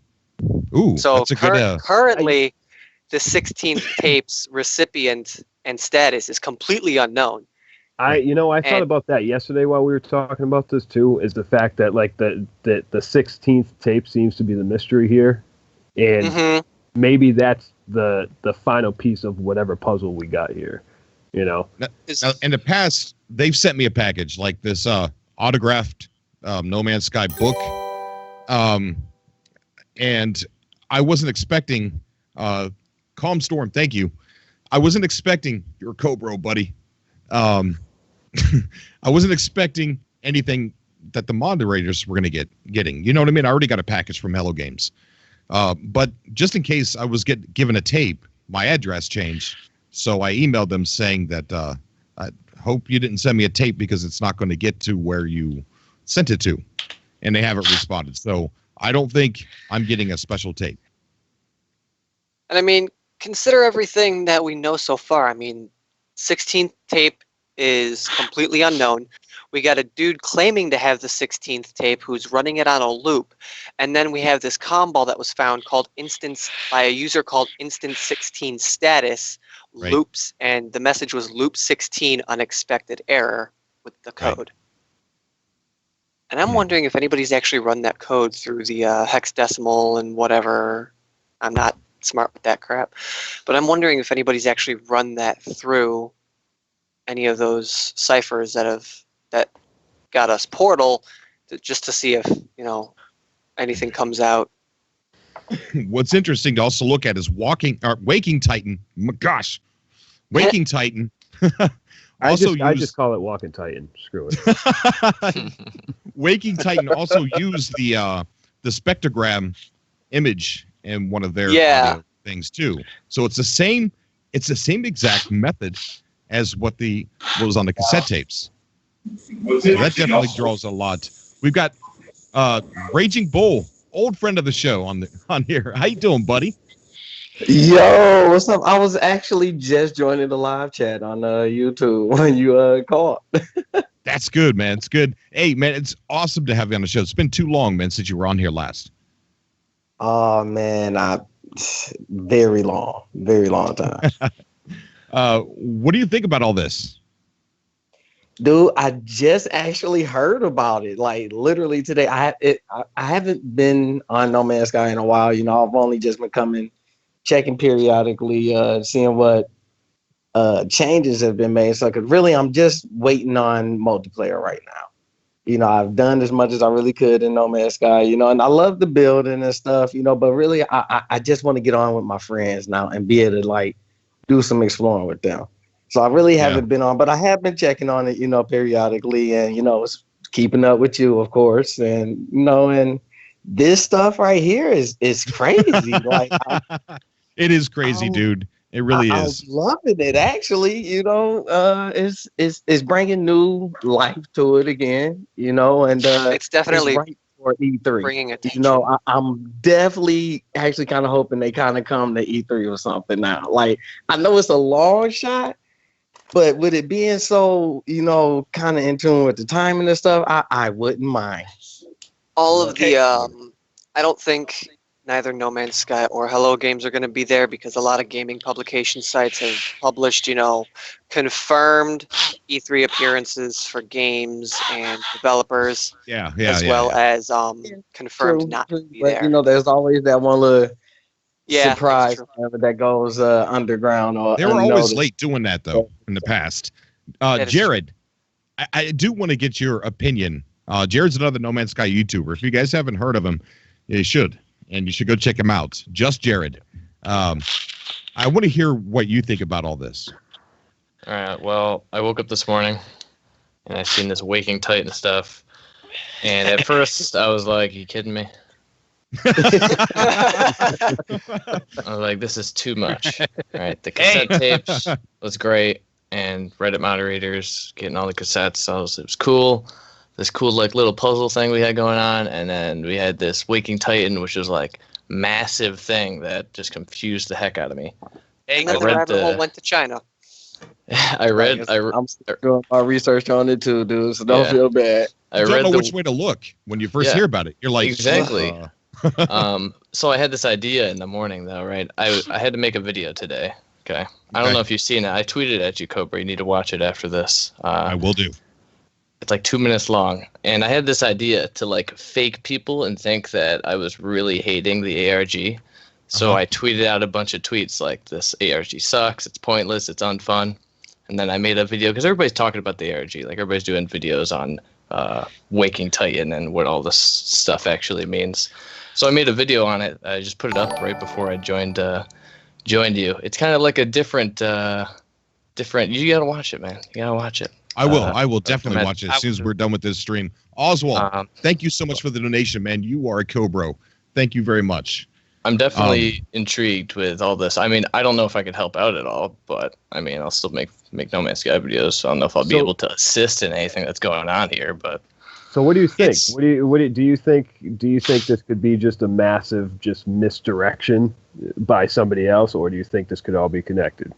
Ooh, So that's a good. currently, the 16th tape's recipient and status is completely unknown. I thought And- about that yesterday while we were talking about this too. Is the fact that like the 16th tape seems to be the mystery here, and Mhm. maybe that's the final piece of whatever puzzle we got here. Now, in the past, they've sent me a package like this autographed No Man's Sky book, and I wasn't expecting. Calm Storm, thank you. I wasn't expecting your Cobra, buddy. I wasn't expecting anything that the moderators were going to getting. You know what I mean? I already got a package from Hello Games, but just in case I was given a tape, my address changed. So I emailed them saying that I hope you didn't send me a tape because it's not going to get to where you sent it to. And they haven't responded. So I don't think I'm getting a special tape. And I mean, consider everything that we know so far. I mean, 16th tape is completely unknown. We got a dude claiming to have the 16th tape who's running it on a loop. And then we have this comm ball that was found called instance by a user called instance 16 status Right. loops. And the message was loop 16 unexpected error with the code. Right. And I'm Hmm. wondering if anybody's actually run that code through the hexadecimal and whatever. I'm not smart with that crap. But I'm wondering if anybody's actually run that through any of those ciphers that got us Portal just to see if, anything comes out. What's interesting to also look at is Waking Titan. Gosh, Waking Titan. I also just call it Walking Titan. Screw it. Waking Titan also used the spectrogram image in one of their audio things too. So it's the same exact method as what was on the cassette tapes. So that definitely draws a lot. We've got Raging Bull, old friend of the show on here. How you doing, buddy? Yo, what's up? I was actually just joining the live chat on YouTube when you called. That's good, man. It's good. Hey, man, it's awesome to have you on the show. It's been too long, man, since you were on here last. Oh man, very long time. What do you think about all this? Dude, I just actually heard about it, like literally today. I haven't been on No Man's Sky in a while. I've only just been checking periodically, seeing what changes have been made. So, 'cause really, I'm just waiting on multiplayer right now. I've done as much as I really could in No Man's Sky, and I love the building and stuff, but really I just want to get on with my friends now and be able to like do some exploring with them. So I really haven't been on, but I have been checking on it, periodically, and keeping up with you, of course, and and this stuff right here is crazy. Like it is crazy, dude. It really is. I'm loving it, actually. It's bringing new life to it again. And it's definitely it's right for E3. Bringing attention. I'm definitely actually kind of hoping they kind of come to E3 or something now. Like, I know it's a long shot, but with it being so, kind of in tune with the timing and stuff, I wouldn't mind. All of the, I don't think neither No Man's Sky or Hello Games are going to be there because a lot of gaming publication sites have published, confirmed E3 appearances for games and developers. As well as confirmed True, not to be but, there. there's always that one little Yeah, surprise that goes underground or they were always unnoticed. late doing that though in the past. Jared, I do want to get your opinion. Jared's another No Man's Sky YouTuber. If you guys haven't heard of him, you should, and you should go check him out. Just Jared. I want to hear what you think about all this. All right. Well, I woke up this morning and I seen this Waking Titan stuff, and at first I was like, "You kidding me?" I was like, this is too much. Right? The cassette tapes was great, and Reddit moderators getting all the cassettes. It was cool. This cool like little puzzle thing we had going on, and then we had this Waking Titan, which was like massive thing that just confused the heck out of me. And then the rabbit hole went to China. I'm still doing my research on it too, dude. So don't feel bad. I don't know which way to look when you first hear about it. You're like, exactly. So I had this idea in the morning, though, right? I had to make a video today. Okay. I don't know if you've seen it. I tweeted at you, Cobra. You need to watch it after this. I will do. It's like 2 minutes long. And I had this idea to like fake people and think that I was really hating the ARG. So I tweeted out a bunch of tweets like, this ARG sucks. It's pointless. It's unfun. And then I made a video because everybody's talking about the ARG. Like everybody's doing videos on Waking Titan and what all this stuff actually means. So I made a video on it. I just put it up right before I joined you. It's kind of like a different. You gotta watch it, man. You gotta watch it. I will. I will definitely watch it as soon as we're done with this stream. Oswald, thank you so much for the donation, man. You are a co-bro. Thank you very much. I'm definitely intrigued with all this. I mean, I don't know if I could help out at all, but I mean, I'll still make No Man's Sky videos. So I don't know if I'll be able to assist in anything that's going on here, but. So what do you think? Do you think this could be just a massive misdirection by somebody else, or do you think this could all be connected?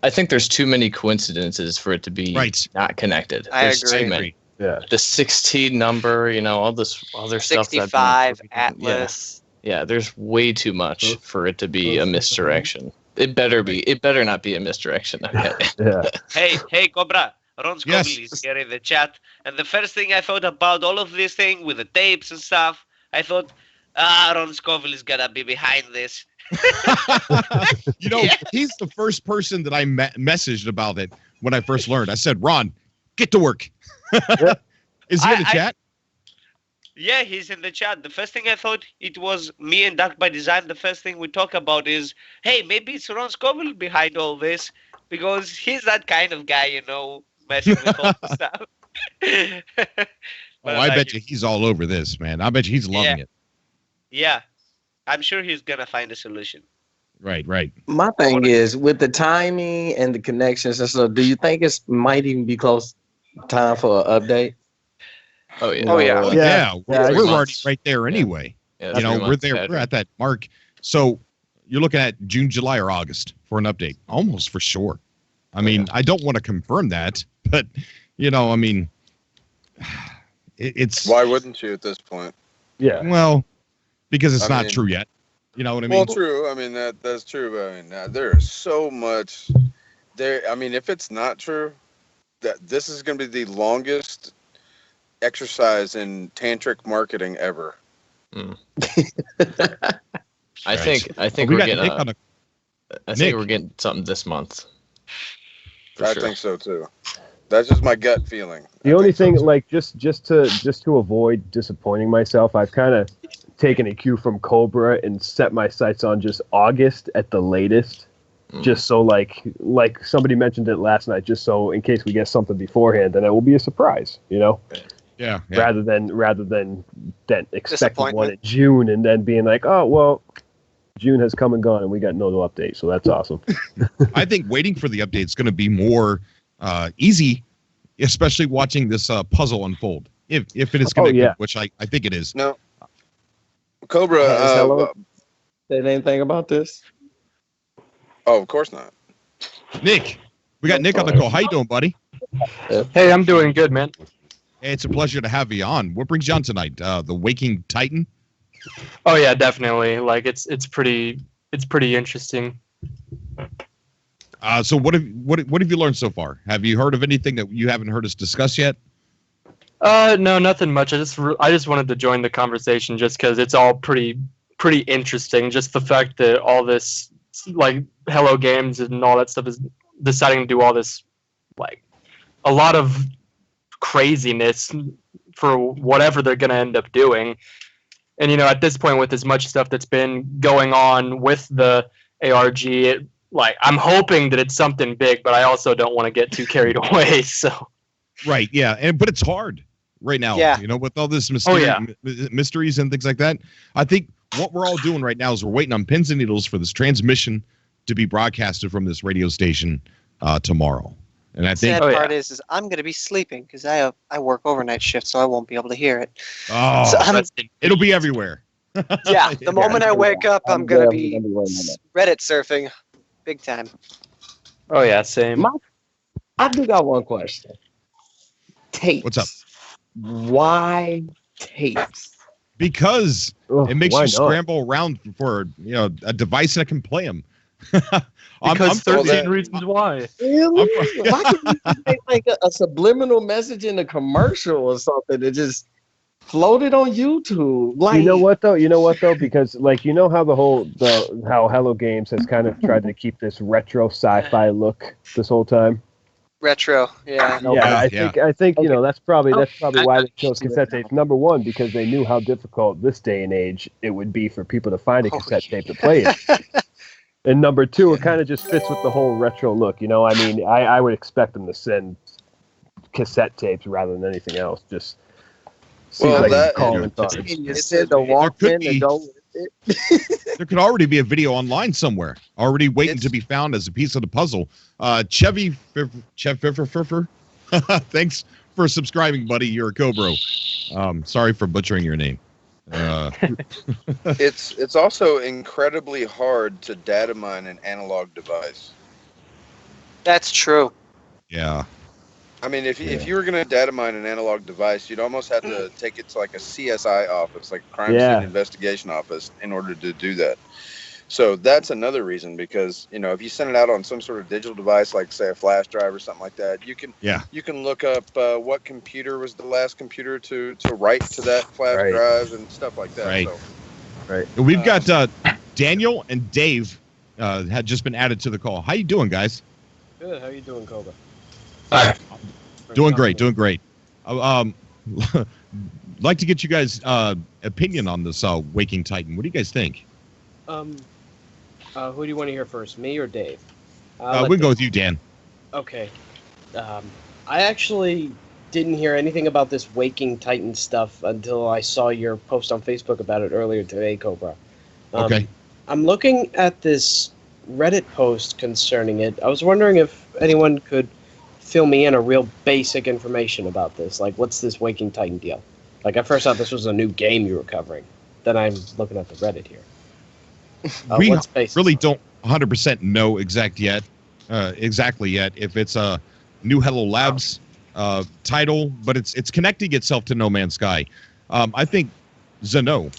I think there's too many coincidences for it to be not connected. I agree. Yeah. The 16 number, all this other 65 stuff. 65 Atlas. Yeah, there's way too much for it to be a misdirection. It better be. It better not be a misdirection. Okay. Yeah. Hey, Cobra. Ron Scoville is here in the chat, and the first thing I thought about all of this thing with the tapes and stuff, I thought, Ron Scoville is gonna be behind this. He's the first person that I messaged about it when I first learned. I said, Ron, get to work. Is he in the chat? Yeah, he's in the chat. The first thing I thought, it was me and Dark by Design. The first thing we talk about is, hey, maybe it's Ron Scoville behind all this, because he's that kind of guy, messing with all the stuff. I bet you he's all over this, man. I bet you he's loving it. Yeah. I'm sure he's going to find a solution. Right. My thing is, with the timing and the connections and stuff, do you think it might even be close time for an update? Oh, yeah. Yeah. We're already right there anyway. Yeah, we're there. We're at that mark. So you're looking at June, July, or August for an update. Almost for sure. I mean, I don't want to confirm that, but, it's... Why wouldn't you at this point? Yeah. Well, because it's not true yet. You know what I mean? Well, true. I mean, that's true. But there's so much there. I mean, if it's not true, that this is going to be the longest exercise in tantric marketing ever. I think we're getting something this month. I think so too. That's just my gut feeling. The only thing, like, just to avoid disappointing myself, I've kind of taken a cue from Cobra and set my sights on just August at the latest. Just so, like somebody mentioned it last night, just so in case we get something beforehand, then it will be a surprise, you know? Yeah. Rather than expecting one in June and then being like, oh, well, June has come and gone and we got no update, so that's awesome. I think waiting for the update is going to be more easy, especially watching this puzzle unfold. If it is connected, which I think it is. No. Cobra. Said anything about this? Oh, of course not. Nick. We got Nick on the call. How you doing, buddy? Hey, I'm doing good, man. Hey, it's a pleasure to have you on. What brings you on tonight? The Waking Titan? Oh yeah, definitely. Like it's pretty interesting. So what have you learned so far? Have you heard of anything that you haven't heard us discuss yet? No, nothing much. I just wanted to join the conversation just because it's all pretty interesting. Just the fact that all this like Hello Games and all that stuff is deciding to do all this, like a lot of craziness for whatever they're going to end up doing. And, you know, at this point with as much stuff that's been going on with the ARG, I'm hoping that it's something big, but I also don't want to get too carried away. So, right. Yeah. But it's hard right now, you know, with all this mysteries and things like that. I think what we're all doing right now is we're waiting on pins and needles for this transmission to be broadcasted from this radio station tomorrow. And I think sad part is I'm going to be sleeping because I work overnight shift, so I won't be able to hear it. Oh, so it'll be everywhere. Yeah, the moment I wake up, I'm going to be Reddit surfing, big time. Oh yeah, same. I do got one question. Tapes. What's up? Why tapes? Because it makes you scramble around for a device that can play them. Because 13 reasons why. Really? Why could you make like a subliminal message in a commercial or something that just floated on YouTube? Like, you know what though? Because like you know how how Hello Games has kind of tried to keep this retro sci-fi look this whole time. Retro, yeah. I think you know that's probably why they chose cassette tapes. Number one, because they knew how difficult this day and age it would be for people to find a cassette tape to play it. And number two, it kind of just fits with the whole retro look. You know, I mean, I would expect them to send cassette tapes rather than anything else. Just seems like a calling thought. You said the Walkman and go with it. There could already be a video online somewhere, already waiting to be found as a piece of the puzzle. Chev thanks for subscribing, buddy. You're a Cobra. Sorry for butchering your name. It's also incredibly hard to data mine an analog device. That's true. Yeah. I mean, if you were going to data mine an analog device, you'd almost have to take it to like a CSI office, like crime scene investigation office, in order to do that. So that's another reason, because if you send it out on some sort of digital device, like say a flash drive or something like that, you can look up what computer was the last computer to write to that flash drive and stuff like that. Right. So, right. We've got Daniel and Dave had just been added to the call. How you doing, guys? Good. How you doing, Cobra? Hi. Doing great. Like to get you guys' opinion on this Waking Titan. What do you guys think? Who do you want to hear first, me or Dave? We'll go with you, Dan. Okay. I actually didn't hear anything about this Waking Titan stuff until I saw your post on Facebook about it earlier today, Cobra. Okay. I'm looking at this Reddit post concerning it. I was wondering if anyone could fill me in a real basic information about this. Like, what's this Waking Titan deal? Like, I first thought this was a new game you were covering. Then I'm looking at the Reddit here. We really don't 100% know exactly yet if it's a new Hello Labs title, but it's connecting itself to No Man's Sky. I think Zeno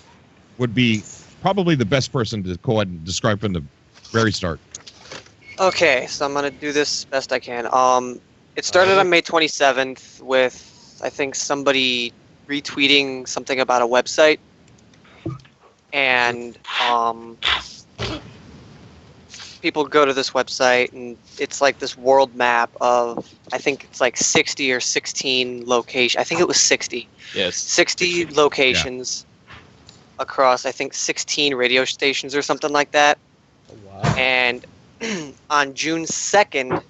would be probably the best person to go ahead and describe from the very start. Okay, so I'm gonna do this best I can. It started on May 27th with I think somebody retweeting something about a website. people go to this website, and it's like this world map of, I think it's like 60 or 16 locations. I think it was 60. Yes. 60 locations across, I think, 16 radio stations or something like that. Wow. And on June 2nd,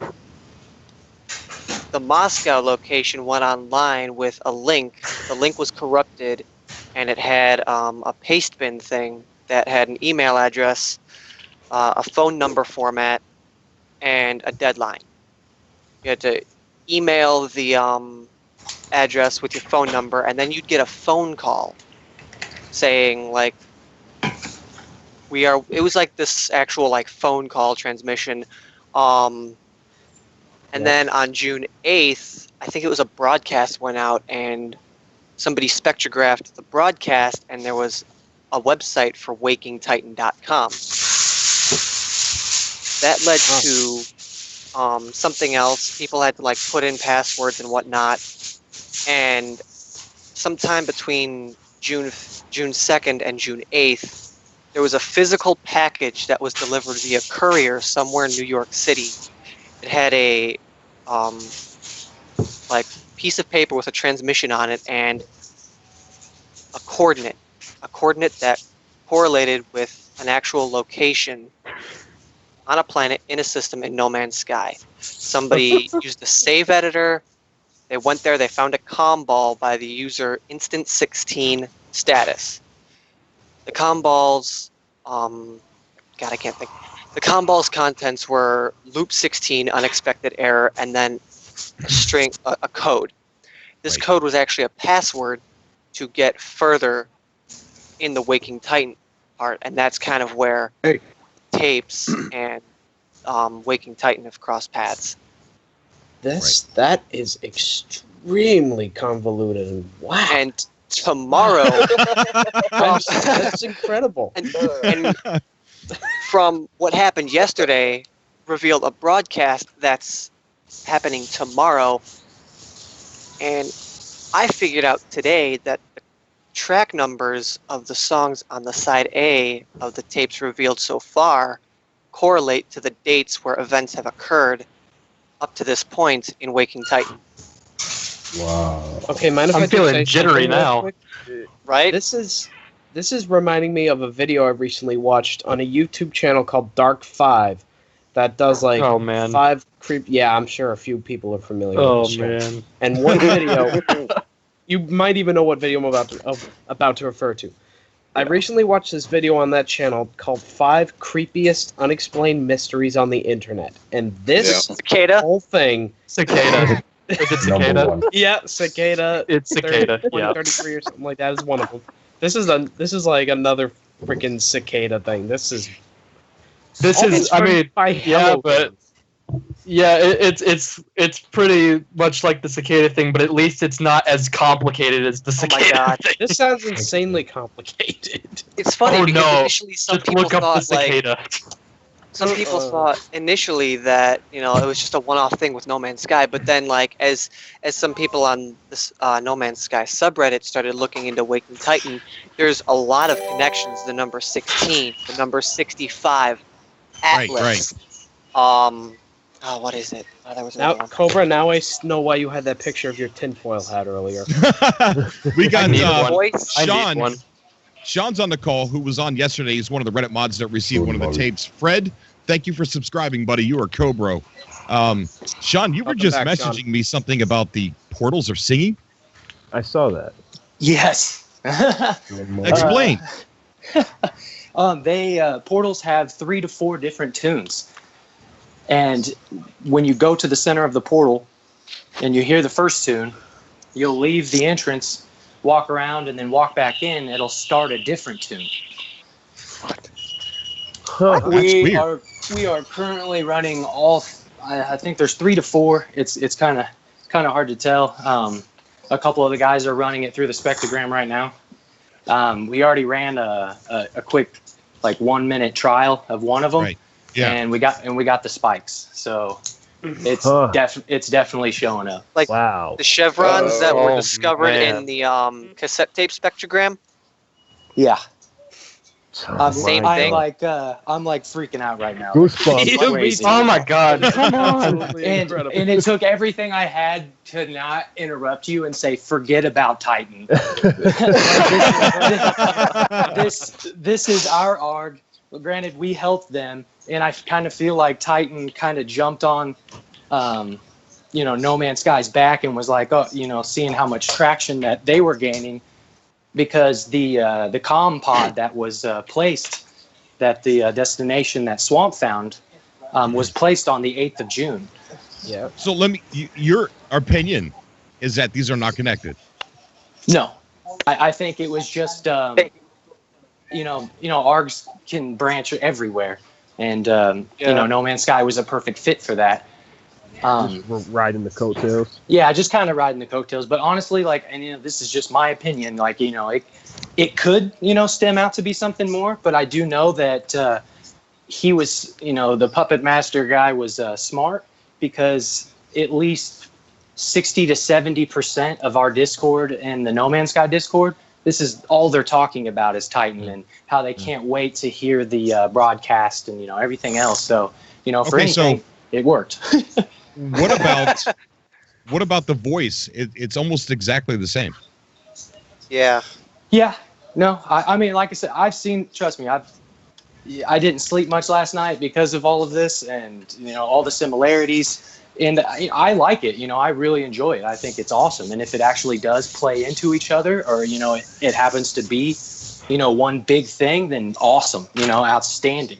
the Moscow location went online with a link. The link was corrupted, and it had a pastebin thing that had an email address, a phone number format, and a deadline. You had to email the address with your phone number, and then you'd get a phone call saying, like, it was like this actual like phone call transmission. And then on June 8th, I think it was a broadcast went out, and somebody spectrographed the broadcast, and there was a website for wakingtitan.com. That led to something else. People had to like put in passwords and whatnot. And sometime between June 2nd and June 8th, there was a physical package that was delivered via courier somewhere in New York City. It had a like piece of paper with a transmission on it and a coordinate that correlated with an actual location on a planet in a system in No Man's Sky. Somebody used a save editor. They went there. They found a comm ball by the user Instant16 status. The comm ball's I can't think. The comm ball's contents were loop 16 unexpected error and then a string, a code. This code was actually a password to get further in the Waking Titan part, and that's kind of where tapes and Waking Titan have crossed paths. That is extremely convoluted and wow. And tomorrow, that's incredible. And from what happened yesterday, revealed a broadcast that's happening tomorrow, and I figured out today that the track numbers of the songs on the side A of the tapes revealed so far correlate to the dates where events have occurred up to this point in Waking Titan. Wow. Okay, mind if I'm I just feeling say jittery something real now. quick? Right? This is reminding me of a video I recently watched on a YouTube channel called Dark 5 that does like 5 creep. Yeah, I'm sure a few people are familiar with this show. And one video, you might even know what video I'm about to refer to. I recently watched this video on that channel called 5 Creepiest Unexplained Mysteries on the Internet. And this whole thing... Cicada. Is it Cicada? Yeah, Cicada. It's Cicada. 2033 or something like that is one of them. This is like another freaking Cicada thing. It's pretty much like the Cicada thing, but at least it's not as complicated as the Cicada thing. This sounds insanely complicated. It's funny because initially some people thought Cicada. Some people thought initially that it was just a one-off thing with No Man's Sky, but then like as some people on this No Man's Sky subreddit started looking into Waking Titan, there's a lot of connections. The number 16, the number 65, Atlas. What is it? Oh, that was now Cobra. Now I know why you had that picture of your tinfoil hat earlier. We got Sean. Sean's on the call, who was on yesterday. He's one of the Reddit mods that received one of the tapes. Fred, thank you for subscribing, buddy. You are Cobra. Sean, you were just messaging me something about the portals are singing. I saw that. Yes. Explain. Portals have 3 to 4 different tunes. And when you go to the center of the portal and you hear the first tune, you'll leave the entrance, walk around, and then walk back in. It'll start a different tune. We are currently running all. I think there's 3 to 4. It's kind of hard to tell. A couple of the guys are running it through the spectrogram right now. We already ran a quick 1 minute trial of one of them. Right. Yeah. And we got the spikes. So it's definitely showing up. Like wow. The chevrons that were discovered in the cassette tape spectrogram. Yeah. Same my thing. God. I'm like freaking out right now. Goosebumps. It's crazy. Oh my God! Come on. And it took everything I had to not interrupt you and say, forget about Titan. This is our ARG. Well, granted, we helped them, and I kind of feel like Titan kind of jumped on, No Man's Sky's back and was like, seeing how much traction that they were gaining, because the comm pod that was placed, that the destination that Swamp found, was placed on the 8th of June. Yeah. So your opinion is that these are not connected. No, I think it was just, ARGs can branch everywhere, and No Man's Sky was a perfect fit for that. Just riding the coattails. Yeah, just kind of riding the coattails. But honestly, this is just my opinion. It could, stem out to be something more. But I do know that he was, the puppet master guy was smart, because at least 60 to 70% of our Discord and the No Man's Sky Discord, this is all they're talking about is Titan and how they can't wait to hear the broadcast and everything else. So for anything, it worked. What about the voice? It's almost exactly the same. Yeah. Yeah. No, I mean, like I said, trust me, I didn't sleep much last night because of all of this and, all the similarities. And I like it. I really enjoy it. I think it's awesome. And if it actually does play into each other, or, it happens to be, one big thing, then awesome, outstanding.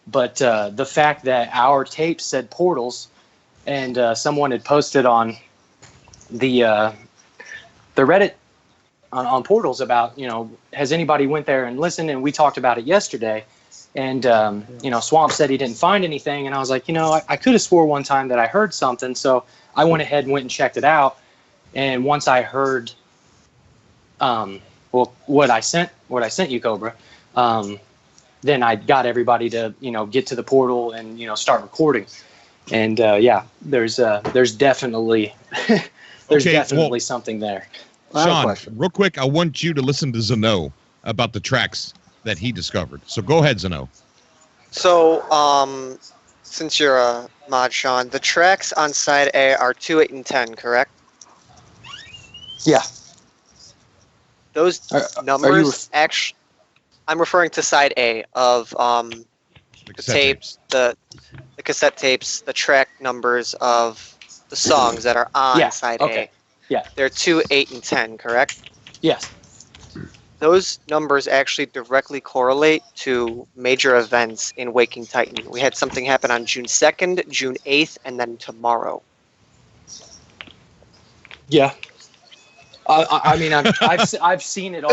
But the fact that our tape said portals, and someone had posted on the Reddit on portals about, has anybody went there and listened? And we talked about it yesterday. And, Swamp said he didn't find anything. And I was like, I could have swore one time that I heard something. So I went ahead and went and checked it out. And once I heard, what I sent you, Cobra, then I got everybody to, get to the portal and, start recording. And there's definitely definitely something there. Sean, real quick, I want you to listen to Zeno about the tracks that he discovered. So go ahead, Zeno. So, since you're a mod, Sean, the tracks on side A are 2, 8, and 10, correct? Yeah. Those numbers, actually, I'm referring to side A of the tapes, the cassette tapes, the track numbers of the songs that are on side A. Yeah. They're 2, 8, and 10, correct? Yes. Those numbers actually directly correlate to major events in Waking Titan. We had something happen on June 2nd, June 8th, and then tomorrow. Yeah. I mean, I've seen it all.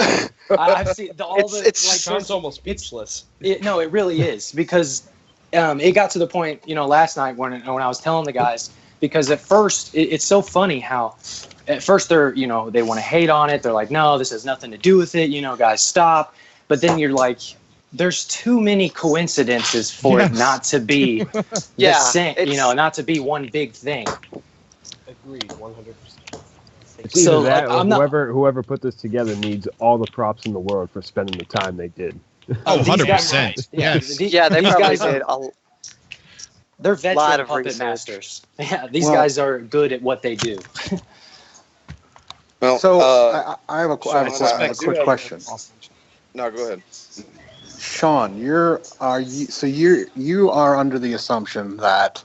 I've seen It sounds almost speechless. No, it really is, because it got to the point, last night when I was telling the guys, because at first it's so funny how at first they're, they want to hate on it. They're like, no, this has nothing to do with it. Guys, stop. But then you're like, there's too many coincidences for it not to be the same, not to be one big thing. Agreed, 100%. It's either that or whoever put this together needs all the props in the world for spending the time they did. Oh, 100%. Yes. They probably did. They're veteran puppet masters. Yeah, these guys are good at what they do. Well, so I have a quick question. No, go ahead. Sean, you are under the assumption that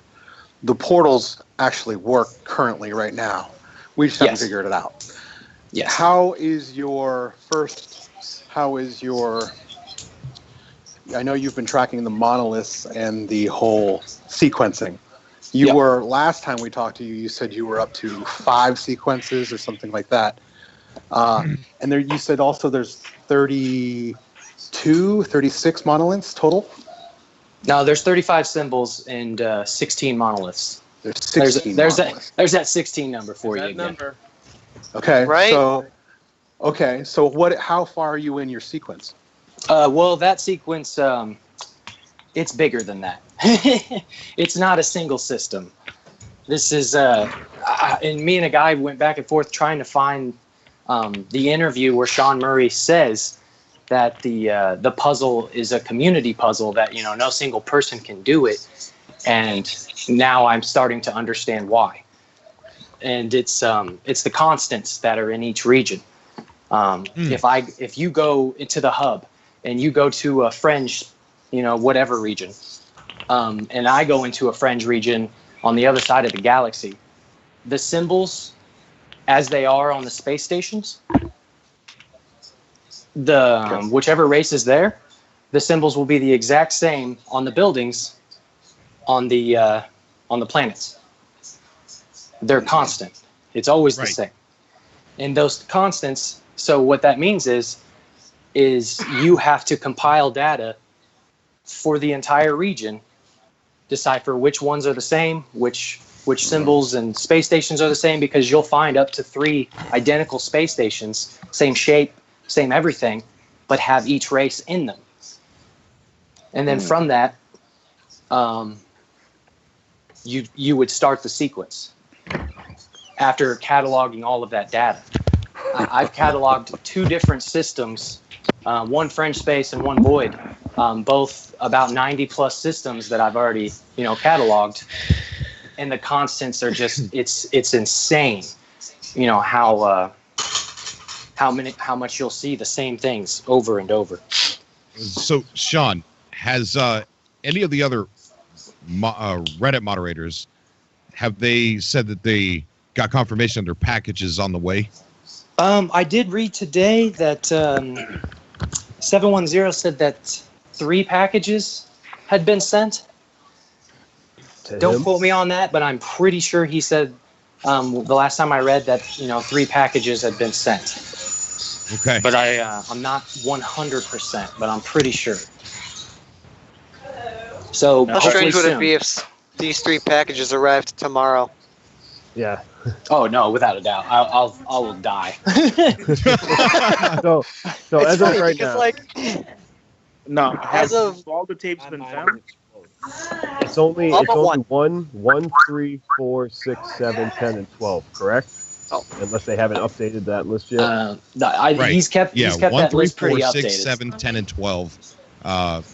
the portals actually work currently right now. We just haven't figured it out. Yes. How is your I know you've been tracking the monoliths and the whole sequencing. You were, last time we talked to you, you said you were up to 5 sequences or something like that. And there, you said also there's 36 monoliths total? No, there's 35 symbols and 16 monoliths. There's 16 monoliths. There's that 16 number for you again. Okay, right? So how far are you in your sequence? Well, that sequence, it's bigger than that. It's not a single system. This is, and me and a guy went back and forth trying to find the interview where Sean Murray says that the puzzle is a community puzzle, that no single person can do it, and now I'm starting to understand why. And it's the constants that are in each region. If you go into the hub and you go to a fringe, whatever region, and I go into a fringe region on the other side of the galaxy, the symbols as they are on the space stations, whichever race is there, the symbols will be the exact same on the buildings on the planets. They're constant. It's always the same. And those constants, so what that means is you have to compile data for the entire region, decipher which ones are the same, which symbols and space stations are the same, because you'll find up to 3 identical space stations, same shape, same everything, but have each race in them. And then from that, you would start the sequence after cataloging all of that data. I've cataloged 2 different systems, one French space and one void, both about 90 plus systems that I've already cataloged, and the constants are just it's insane, how much you'll see the same things over and over. So Sean, has any of the other Reddit moderators, have they said that they got confirmation their packages on the way? I did read today that 710 said that 3 packages had been sent. Don't quote me on that, but I'm pretty sure he said the last time I read that 3 packages had been sent. Okay. But I'm not 100%, but I'm pretty sure. So how strange would it be if these 3 packages arrived tomorrow? Yeah. Oh no, without a doubt, I will die. So It's as of funny right because, now, like, No, as of all the tapes been found? it's only all but 1, 3, 4, 6, 7, 10, and 12. Correct? Oh. Unless they haven't updated that list yet. Right. He's kept 1, that 3, list pretty 4, updated. 6, 7, 10, and 12.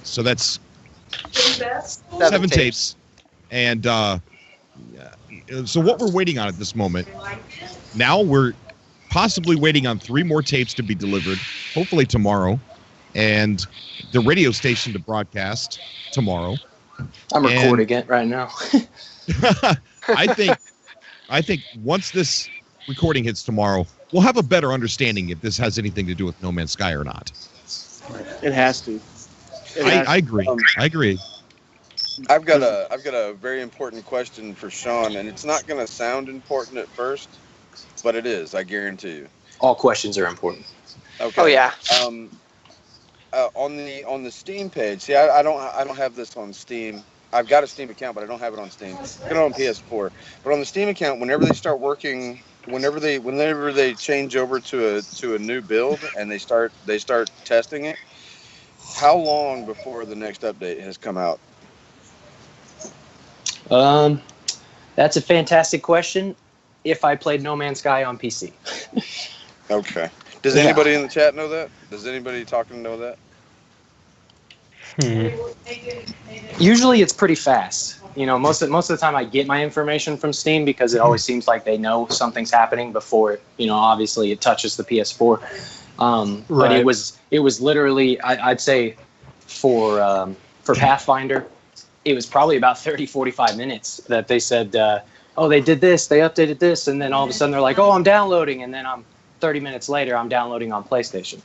So that's 7 tapes. And so what we're waiting on at this moment, now we're possibly waiting on 3 more tapes to be delivered, hopefully tomorrow, and the radio station to broadcast tomorrow. I'm recording it right now. I think once this recording hits tomorrow, we'll have a better understanding if this has anything to do with No Man's Sky or not. It has to. I agree. I agree. I've got a very important question for Sean, and it's not going to sound important at first, but it is. I guarantee you. All questions are important. Okay. Oh yeah. On the Steam page, see, I don't have this on Steam. I've got a Steam account, but I don't have it on Steam. I've got it on PS4. But on the Steam account, whenever they start working, whenever they change over to a new build and they start testing it, how long before the next update has come out? That's a fantastic question. If I played No Man's Sky on PC. Okay. Does anybody in the chat know that? Does anybody talking know that? Usually it's pretty fast. Most of the time I get my information from Steam because it always seems like they know something's happening before obviously it touches the PS4. But it was literally I'd say for Pathfinder, it was probably about 30-45 minutes that they said, oh, they did this, they updated this, and then all of a sudden they're like, oh, I'm downloading, and then 30 minutes later I'm downloading on PlayStation.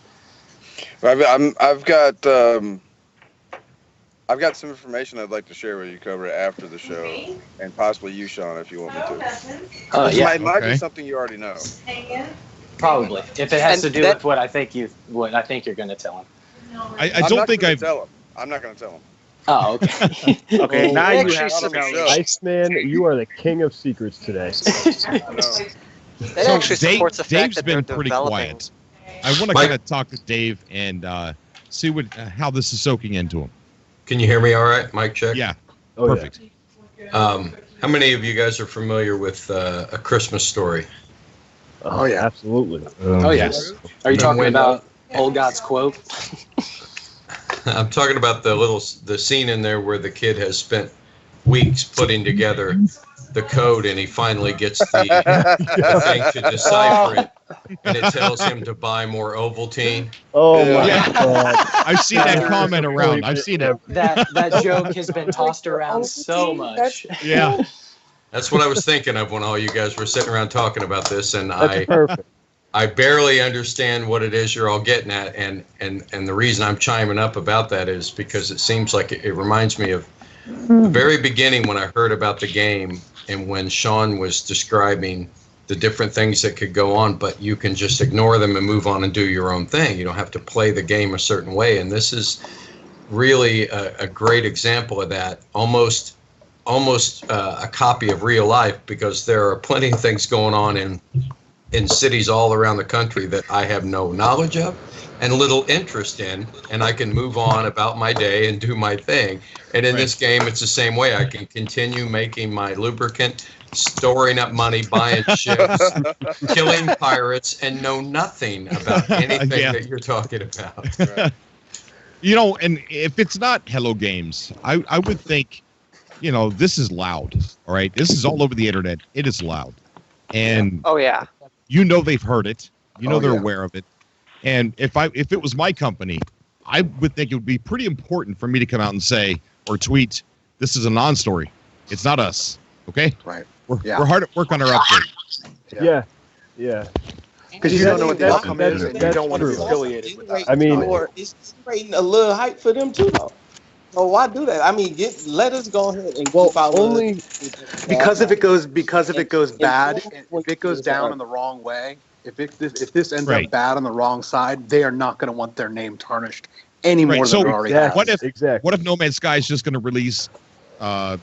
I've got some information I'd like to share with you, Cobra, after the show, and possibly you, Sean, if you want me to. It might be something you already know. Probably, if it has to do with what I think you're going to tell him. I don't think I've. Tell him. I'm not going to tell him. Oh, okay. Okay, now you have to tell me. Iceman, you are the king of secrets today. That actually supports the fact Dave's that been they're pretty developing. quiet. I want to kind of talk to Dave and see how this is soaking into him. Can you hear me all right? Mic check? Yeah. Oh, perfect. How many of you guys are familiar with A Christmas Story? Oh yeah, absolutely. Oh yes. Are you talking about Old God's quote. I'm talking about the scene in there where the kid has spent weeks putting together the code, and he finally gets the thing to decipher it, and it tells him to buy more Ovaltine. Oh my God! I've seen that comment around. I've seen it. That joke has been tossed around so much. Yeah. That's what I was thinking of when all you guys were sitting around talking about this, and That's perfect. I barely understand what it is you're all getting at, and the reason I'm chiming up about that is because it seems like it reminds me of the very beginning when I heard about the game and when Sean was describing the different things that could go on, but you can just ignore them and move on and do your own thing. You don't have to play the game a certain way, and this is really a great example of that. Almost a copy of real life, because there are plenty of things going on in cities all around the country that I have no knowledge of and little interest in, and I can move on about my day and do my thing. And in this game, it's the same way. I can continue making my lubricant, storing up money, buying ships, killing pirates, and know nothing about anything that you're talking about. You know, and if it's not Hello Games, I would think, you know, this is loud. All right, this is all over the internet. It is loud, and Oh yeah. you know they've heard it. You know they're aware of it. And if it was my company, I would think it would be pretty important for me to come out and say or tweet, "This is a non-story. It's not us." Okay. Right. We're hard at work on our update. Yeah. Because you don't know what the outcome is, and you don't want to be affiliated with that. I mean, it's creating a little hype for them too, though. So why do that? I mean, let us go ahead and keep our only because if it goes bad, if it goes down in the wrong way, if this ends up bad on the wrong side, they are not going to want their name tarnished any more than it already has. What if No Man's Sky is just going to release, a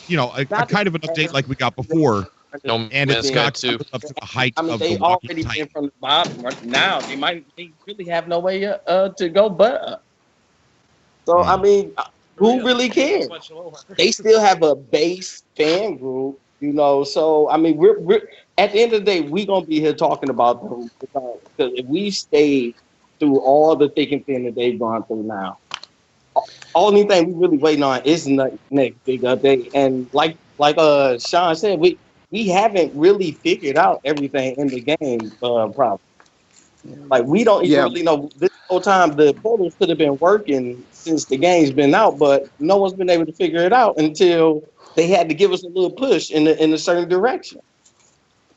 kind of an update like we got before, and it's got up to the height I mean, of they the already walking been from the bottom. Right now, they really have no way to go but up. So I mean, who really cares? They still have a base fan group, you know. So I mean, we're at the end of the day, we're gonna be here talking about them because if we stay through all the thick and thin that they've gone through now, only thing we really waiting on is the next big update. And like Sean said, we haven't really figured out everything in the game problem. Like we don't even really know. This whole time the portals could have been working since the game's been out, but no one's been able to figure it out until they had to give us a little push in a certain direction.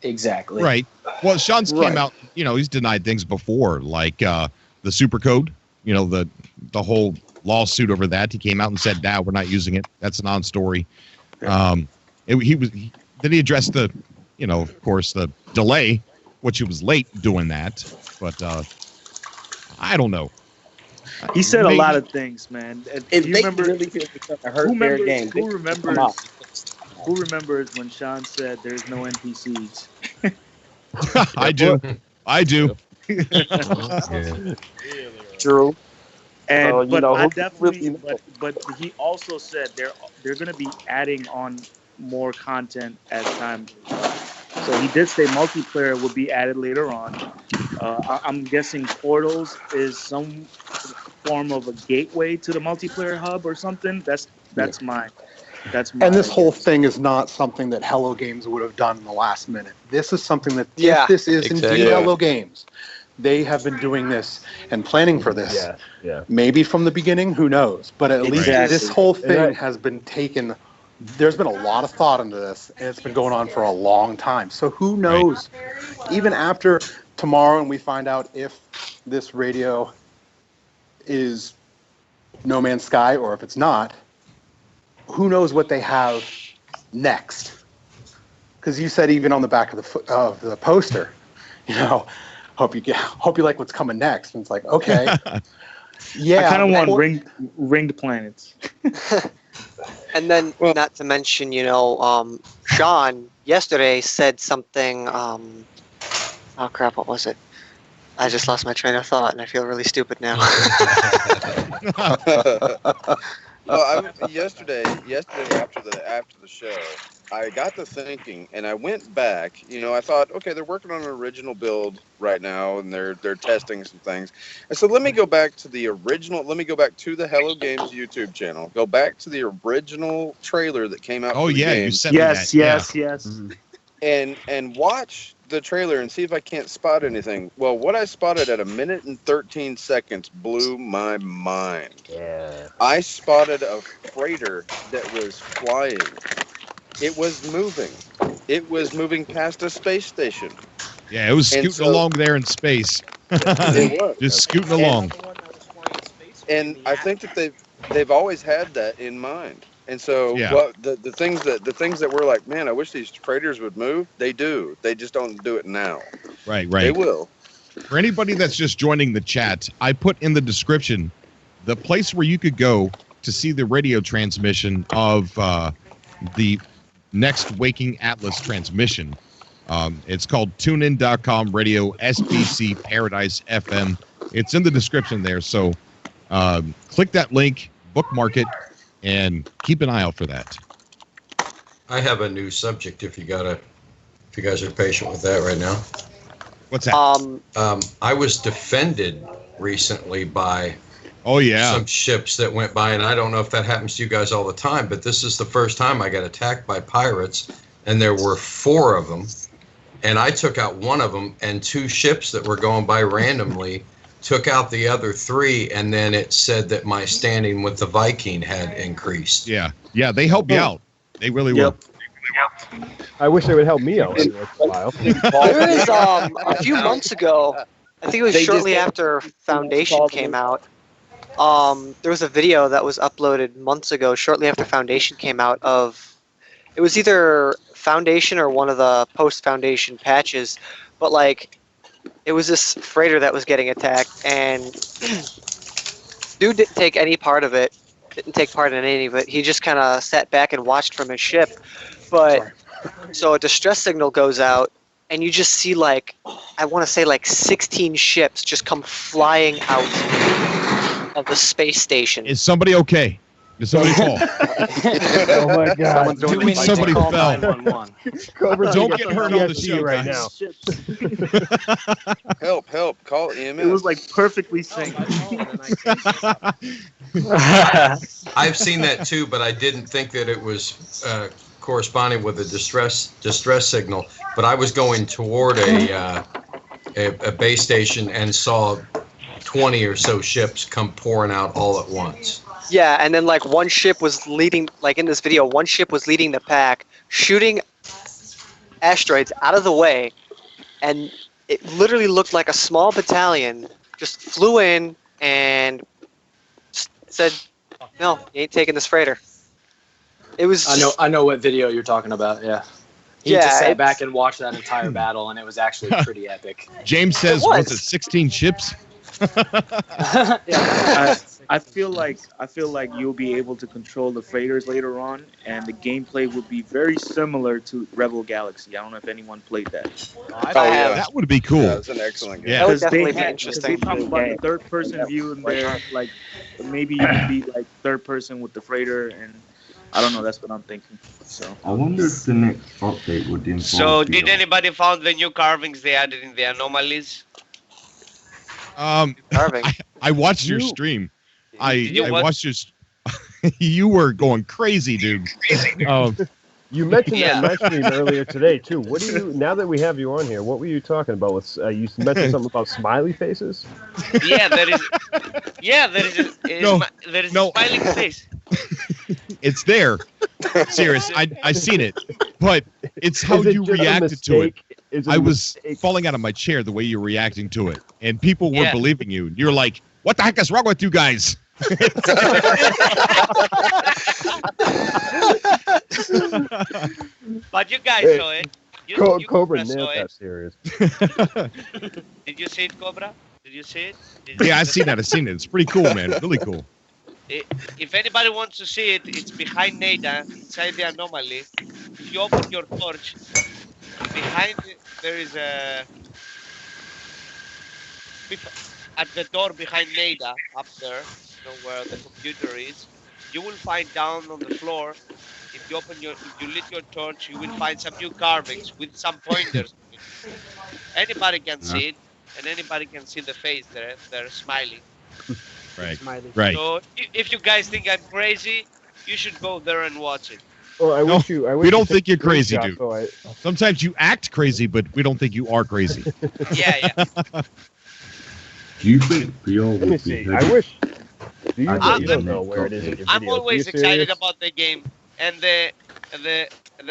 Exactly. Right. Well, Sean's came out, he's denied things before, like the super code, the whole lawsuit over that. He came out and said, we're not using it. That's a non-story. Then he addressed the, of course, the delay, which he was late doing that. But I don't know. He said a lot of things, man. If you they remember, really feel to hurt their game, who remembers when Sean said there's no NPCs? I do. True. And but I definitely, but he also said they're going to be adding on more content as time goes. So he did say multiplayer will be added later on. I'm guessing Portals is some form of a gateway to the multiplayer hub or something. That's my. And this whole thing is not something that Hello Games would have done in the last minute. This is something that if this is indeed Hello Games, they have been doing this and planning for this. Maybe from the beginning, who knows? But at least this whole thing has been taken. There's been a lot of thought into this, and it's been going on for a long time. So who knows? Even after tomorrow, and we find out if this radio is No Man's Sky or if it's not, who knows what they have next? Because you said even on the back of the poster, hope you like what's coming next. And it's like, okay, I kind of want ringed planets. And then, not to mention, Sean yesterday said something. Oh crap! What was it? I just lost my train of thought, and I feel really stupid now. yesterday after the show, I got to thinking, and I went back. I thought, okay, they're working on an original build right now, and they're testing some things. And so let me go back to the original. Let me go back to the Hello Games YouTube channel. Go back to the original trailer that came out. Oh for the yeah, game. you sent me that. Yes. And watch the trailer and see if I can't spot anything. Well, what I spotted at 1 minute and 13 seconds blew my mind. Yeah. I spotted a freighter that was flying. It was moving. It was moving past a space station. Yeah, it was scooting along there in space. It was. Just scooting along. And I think that they've always had that in mind. And so, the things that we're like, man, I wish these freighters would move. They do. They just don't do it now. Right. They will. For anybody that's just joining the chat, I put in the description the place where you could go to see the radio transmission of the next Waking Atlas transmission. It's called tunein.com radio SBC Paradise FM. It's in the description there. So click that link, bookmark it, and keep an eye out for that. I have a new subject if you guys are patient with that right now. What's that? I was defended recently by some ships that went by, and I don't know if that happens to you guys all the time, but this is the first time I got attacked by pirates, and there were 4 of them, and I took out one of them, and 2 ships that were going by randomly took out the other 3, and then it said that my standing with the Viking had increased. Yeah, they help you out. They really will. I wish they would help me out. While. There is a few months ago, I think it was shortly after Foundation came out. There was a video that was uploaded months ago, shortly after Foundation came out. It was either Foundation or one of the post-Foundation patches, but like it was this freighter that was getting attacked, and dude didn't take any part of it. Didn't take part in any of it. He just kind of sat back and watched from his ship. But so a distress signal goes out, and you just see like, I want to say like 16 ships just come flying out of the space station. Is somebody okay? Did somebody fall? Oh my God! Somebody call fell. 911. Don't get hurt on the show right now. Help! Call EMS. It was like perfectly synced. I've seen that too, but I didn't think that it was corresponding with a distress signal. But I was going toward a base station and saw 20 or so ships come pouring out all at once. Yeah, and then like one ship was leading, like in this video, one ship was leading the pack, shooting asteroids out of the way, and it literally looked like a small battalion just flew in and said, "No, you ain't taking this freighter." It was. I know what video you're talking about. Yeah. He just sat back and watched that entire battle, and it was actually pretty epic. James says, "Was it 16 ships?" I feel like you'll be able to control the freighters later on, and the gameplay will be very similar to Rebel Galaxy. I don't know if anyone played that. That would be cool. Yeah, it's an excellent game. Yeah. That would definitely be interesting. They talk about the third-person view, and they're like, maybe you could be like third person with the freighter, and I don't know. That's what I'm thinking. So I wonder if the next update would involve. So, did anybody found the new carvings they added in the anomalies? I watched your stream. I watched your. You were going crazy, dude. You mentioned that in my stream earlier today too. What do you? Now that we have you on here, what were you talking about? With you mentioned something about smiley faces. Yeah, there is. Yeah, there is. There is a smiling face. It's there. Serious. I seen it, but it's how you reacted to it. I was falling out of my chair the way you were reacting to it, and people weren't believing you. You're like, "What the heck is wrong with you guys?" But you guys saw it. Cobra nailed that series. Did you see it, Cobra? Did you see it? Yeah, I've seen that. It's pretty cool, man. Really cool. If anybody wants to see it, it's behind Nada, inside the anomaly. If you open your torch, behind it, there is a... At the door behind Nada, up there, where the computer is, you will find down on the floor. If you lit your torch, you will find some new carvings with some pointers. Anybody can see it, and anybody can see the face there. They're smiling. Right. Smiley. Right. So if you guys think I'm crazy, you should go there and watch it. Well, I No, wish you. I wish we you don't took think you're a crazy, screenshot, dude. so I- Sometimes you act crazy, but we don't think you are crazy. Yeah. Do you think PR Let me would be see. heavy? I wish. Do you, I you don't know where it is in your I'm videos. Are always you excited serious? about the game, and the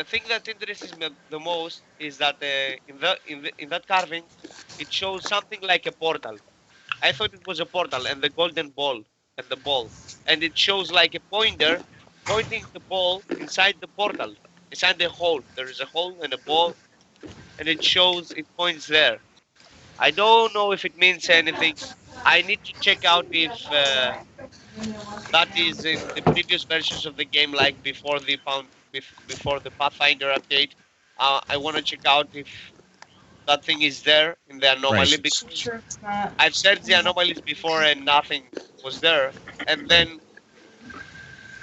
thing that interests me the most is that in that carving, it shows something like a portal. I thought it was a portal and the golden ball and the ball, and it shows like a pointer pointing the ball inside the portal, inside the hole. There is a hole and a ball, and it points there. I don't know if it means anything. I need to check out if that is in the previous versions of the game, like before the Pathfinder update. I want to check out if that thing is there in the anomaly, because I've searched the anomalies before and nothing was there. And then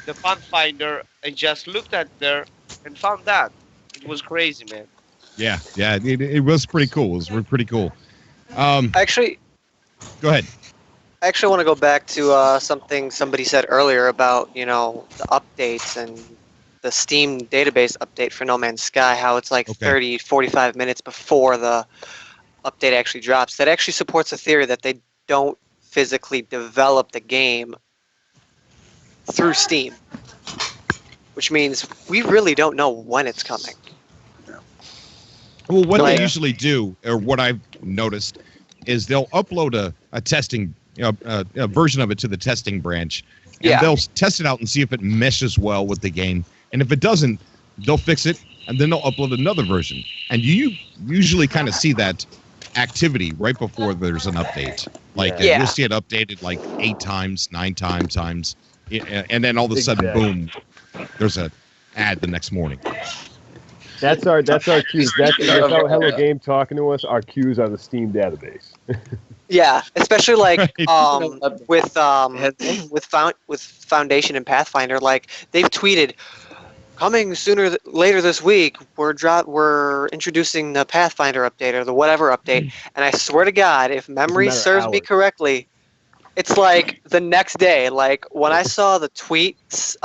the Pathfinder, I just looked at there and found that. It was crazy, man. Yeah. It was pretty cool. It was pretty cool. Actually, Go ahead. I actually want to go back to something somebody said earlier about, the updates and the Steam database update for No Man's Sky, how it's like 30, 45 minutes before the update actually drops. That actually supports a theory that they don't physically develop the game through Steam, which means we really don't know when it's coming. Well, what Like- they usually do, or what I've noticed, is they'll upload a testing a version of it to the testing branch, and they'll test it out and see if it meshes well with the game. And if it doesn't, they'll fix it, and then they'll upload another version. And you usually kind of see that activity right before there's an update. Like you'll see it updated like 8 times, 9 times, and then all of a sudden, boom, there's a ad the next morning. That's our cues. That's without Hello Game talking to us. Our cues are the Steam database. Yeah, especially like with Foundation and Pathfinder, like they've tweeted, coming later this week, we're introducing the Pathfinder update or the whatever update, and I swear to God, if memory matter of serves me hours. correctly, it's like the next day. Like when I saw the tweets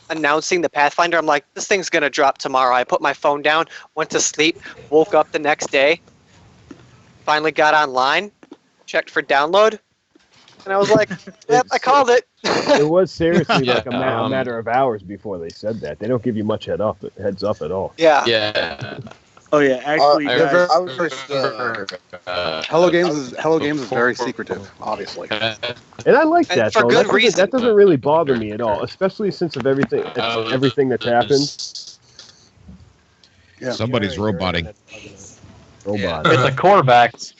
announcing the Pathfinder, I'm like, this thing's gonna drop tomorrow. I put my phone down, went to sleep, woke up the next day, finally got online, checked for download, and I was like, yep, I called it. It was seriously like a matter of hours before they said that. They don't give you much heads up at all. Yeah. Yeah. Oh yeah, actually, guys, I was just, Hello Games is very secretive, obviously. And I like And that for though. good That reason. doesn't really bother me at all, especially since of everything that's happened. Yeah. Somebody's roboting. Robot. It's a Corvax.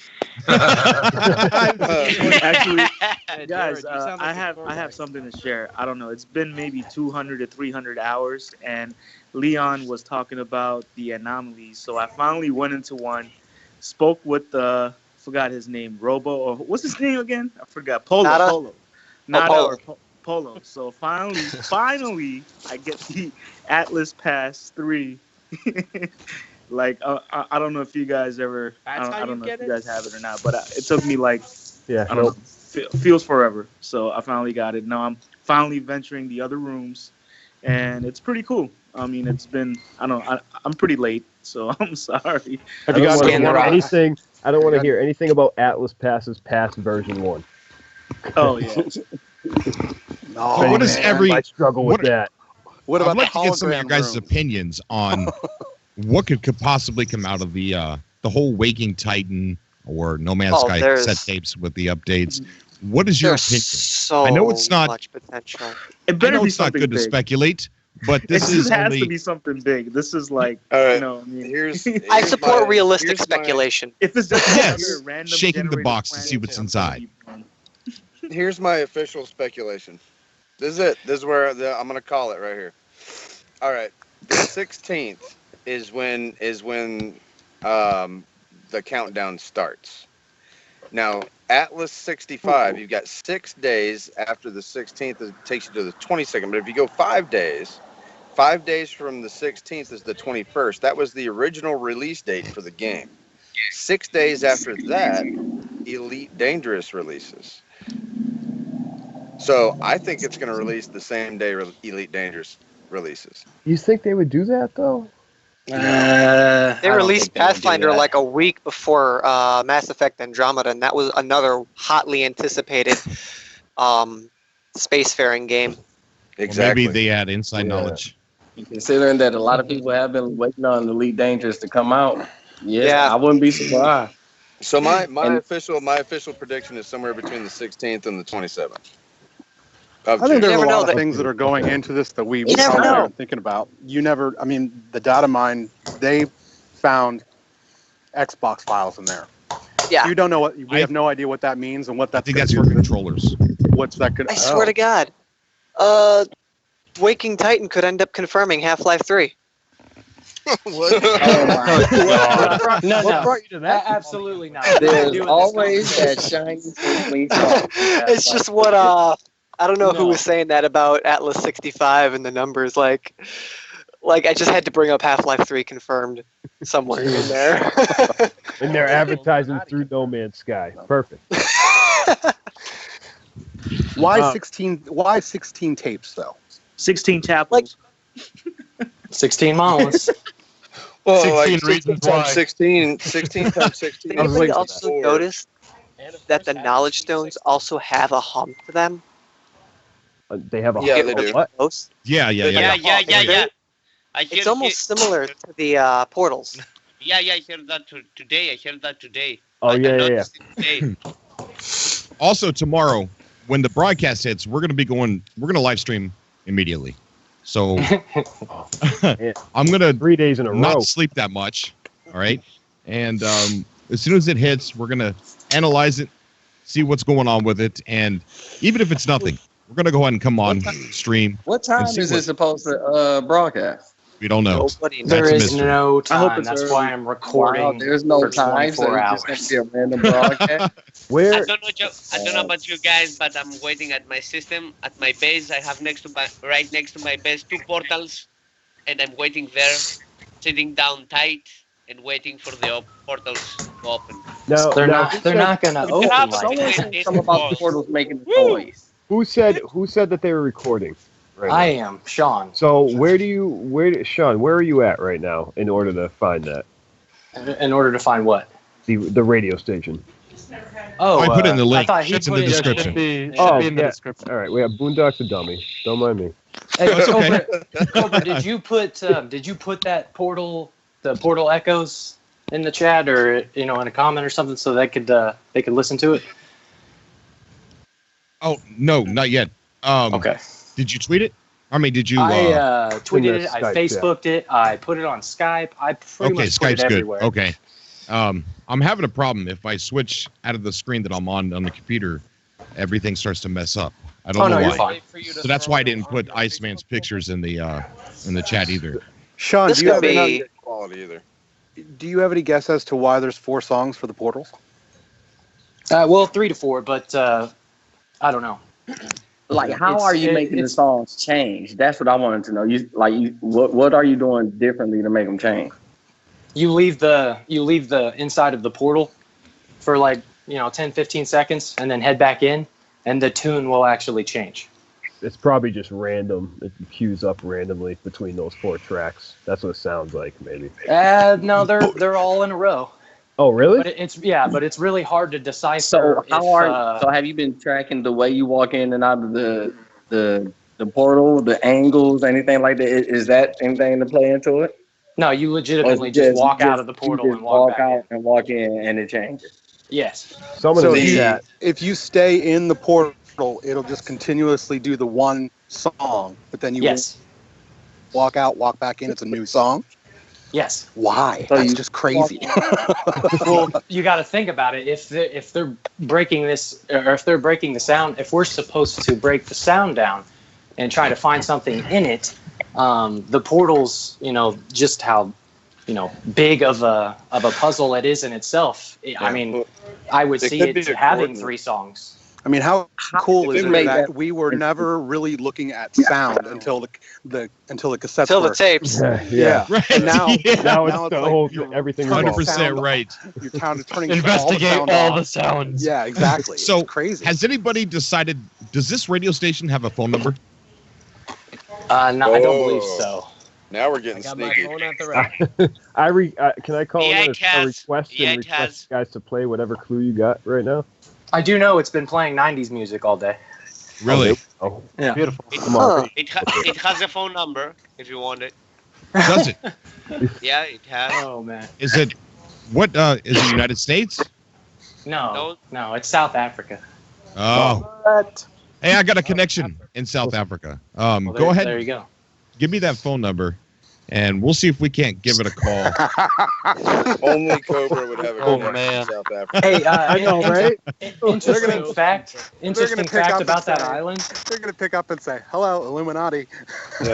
actually, guys, Jared, you sound I like a have quarterback. something to share. I don't know. It's been maybe 200 to 300 hours, and Leon was talking about the anomalies. So I finally went into one, spoke with forgot his name, Robo, or what's his name again? I forgot. Polo. Polo. So finally, I get the Atlas Pass 3. Like I don't know if you guys ever. I don't know if you guys have it or not, but it took me like I don't know, feels forever. So I finally got it. Now I'm finally venturing the other rooms, and it's pretty cool. I mean, it's been I'm pretty late, so I'm sorry. I don't want to hear anything. I don't want to hear anything about Atlas Pass's past version 1. Oh yeah. No, what is every? I struggle with that. What about I'd like the to get some of your hologram guys' room? opinions on what could possibly come out of the whole Waking Titan or No Man's Sky there's- set tapes with the updates. What is your There's opinion? so I know it's not. much potential. It I better know be it's not something good big. to speculate, but this It is has only. to be something big. This is like, All right. you know, I mean, I support realistic speculation. if it's just Yes, a random shaking the generated box to see planet, what's I'm inside. gonna be- Here's my official speculation. This is it. This is where I'm gonna call it right here. All right, the 16th is when the countdown starts. Now, Atlas 65, you've got 6 days after the 16th. It takes you to the 22nd. But if you go 5 days, 5 days from the 16th is the 21st. That was the original release date for the game. 6 days after that, Elite Dangerous releases. So I think it's going to release the same day Elite Dangerous releases. You think they would do that though? They released Pathfinder like a week before Mass Effect Andromeda, and that was another hotly anticipated spacefaring game. Exactly. Maybe they had inside knowledge. Considering that a lot of people have been waiting on Elite Dangerous to come out, I wouldn't be surprised. So my official prediction is somewhere between the 16th and the 27th. I think there's a lot of things that are going into this that we probably aren't thinking about. The data mine, they found Xbox files in there. Yeah. You don't know we have no idea what that means and what that's. I think that's for controllers. What's that going to? I swear to God, Waking Titan could end up confirming Half-Life 3. What? What brought you to that? Absolutely not. There's always that shiny thing. It's just what I don't know who was saying that about Atlas 65 and the numbers. Like I just had to bring up Half-Life 3 confirmed somewhere in there. And they're advertising through No Man's Sky. Perfect. Why 16? Why 16 tapes though? 16 tablets. 16 monoliths. Well, 16 reasons why. 16 times 16. Did anybody also notice that the Knowledge Stones also have a hum to them? They have a Yeah, they do. what? Yeah. It's almost similar to the portals. Yeah, I heard that today. Oh, yeah. Also, tomorrow, when the broadcast hits, we're going to live stream immediately. So I'm going to 3 days in a row. not sleep that much. All right. And as soon as it hits, we're going to analyze it, see what's going on with it. And even if it's nothing, we're going to go ahead and come on stream. What time is it supposed to broadcast? We don't know. There is no time. That's why I'm recording. Wow, there's no for time. 24 So hours. it's just going to be a random broadcast. I don't know about you guys, but I'm waiting at my system, at my base. I have right next to my base 2 portals, and I'm waiting there, sitting down tight and waiting for the portals to open. No, They're not going to open like that. Something about the portals making the noise. Who said that they were recording? Right I now? am Sean. So Sean, where are you at right now in order to find that? In order to find what? The radio station. Oh, I put it in the I link. thought he It's in put the it- description. Should be in the yeah. description. All right, we have Boondock's a dummy. Don't mind me. Hey, That's okay. Cobra, did you put that the portal echoes in the chat, or in a comment or something, so they could listen to it? Oh, no, not yet. Okay. Did you tweet it? I mean, did you? I tweeted it. I Skype, Facebooked it. I put it on Skype. I pretty Okay, much put it Skype's good. everywhere. Okay. I'm having a problem. If I switch out of the screen that I'm on the computer, everything starts to mess up. I don't know you're why. fine. So that's why I didn't put Iceman's pictures in the chat either. Sean, This do you could have be. Quality either. Do you have any guess as to why there's 4 songs for the portals? Well, 3 to 4, but I don't know. Like, how are you making the songs change? That's what I wanted to know. What are you doing differently to make them change? You leave the inside of the portal for 10, 15 seconds, and then head back in, and the tune will actually change. It's probably just random. It queues up randomly between those 4 tracks. That's what it sounds like, maybe. No, they're all in a row. Oh, really? But it's really hard to decipher. So so have you been tracking the way you walk in and out of the portal, the angles, anything like that? Is that anything to play into it? No, you legitimately just walk out of the portal and walk back out and walk in, and it changes. Yes. If you stay in the portal, it'll just continuously do the one song, but then you walk out, walk back in. It's a new song. Yes. Why? That's just crazy. Well, you got to think about it. If they're breaking this, or if they're breaking the sound, if we're supposed to break the sound down and try to find something in it, the portals, just how big of a puzzle it is in itself. I mean, I would They see could be it having recording. 3 songs. I mean, how cool is They it made that that- we were never really looking at sound until the cassettes Till the were tapes. yeah. Right. And now Yeah. Now it's now the like whole you're everything turning revolves. 100% right. You're turning Investigate all the the sounds. Yeah, exactly. So, It's crazy. has anybody decided? Does this radio station have a phone number? No, I don't believe so. Now we're I getting got my sneaky. phone at the ready. Can I call Yeah, in it a has. request Yeah, and it request has. you guys to play whatever clue you got right now? I do know it's been playing 90s music all day. Really? Oh, Yeah. Beautiful. come on. It has a phone number if you want it. Does it? Yeah, it has. Oh man. Is it? What? Is it United States? No, it's South Africa. Oh. What? Hey, I got a connection in South Africa. Well, Go ahead. There you go. Give me that phone number, and we'll see if we can't give it a call. Only Cobra would have a Oh, connection man. in South Africa. Hey, I know, right? Interesting fact. Interesting pick up fact and about that say- island. They're gonna pick up and say, "Hello, Illuminati." He's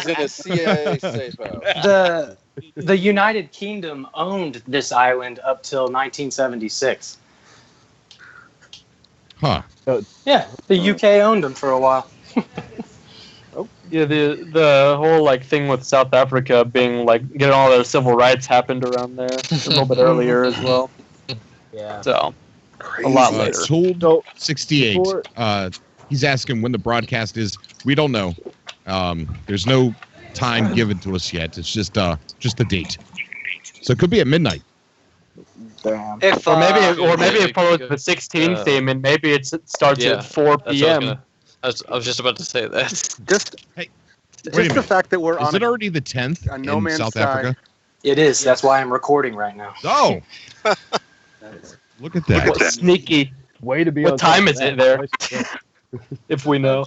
in a CIA safe house. The United Kingdom owned this island up till 1976. Huh. Yeah, the UK owned them for a while. Yeah, the whole like thing with South Africa being like getting all their civil rights happened around there a little bit earlier as well. Yeah. So a lot later. Told So 68. before- He's asking when the broadcast is. We don't know. There's no time given to us yet. It's just the date. So it could be at midnight. Damn. If Or maybe Yeah, it follows the 16 theme, and maybe it starts Yeah, at 4 That's what p.m. I was just about to say that. Just Wait a just the minute. fact that we're Is on it already the 10th a No in Man's South Sky. Africa? It is. That's why I'm recording right now. Oh. Look at that. What sneaky. Way to be What on top time of is that. it there? Nice stuff. If we know.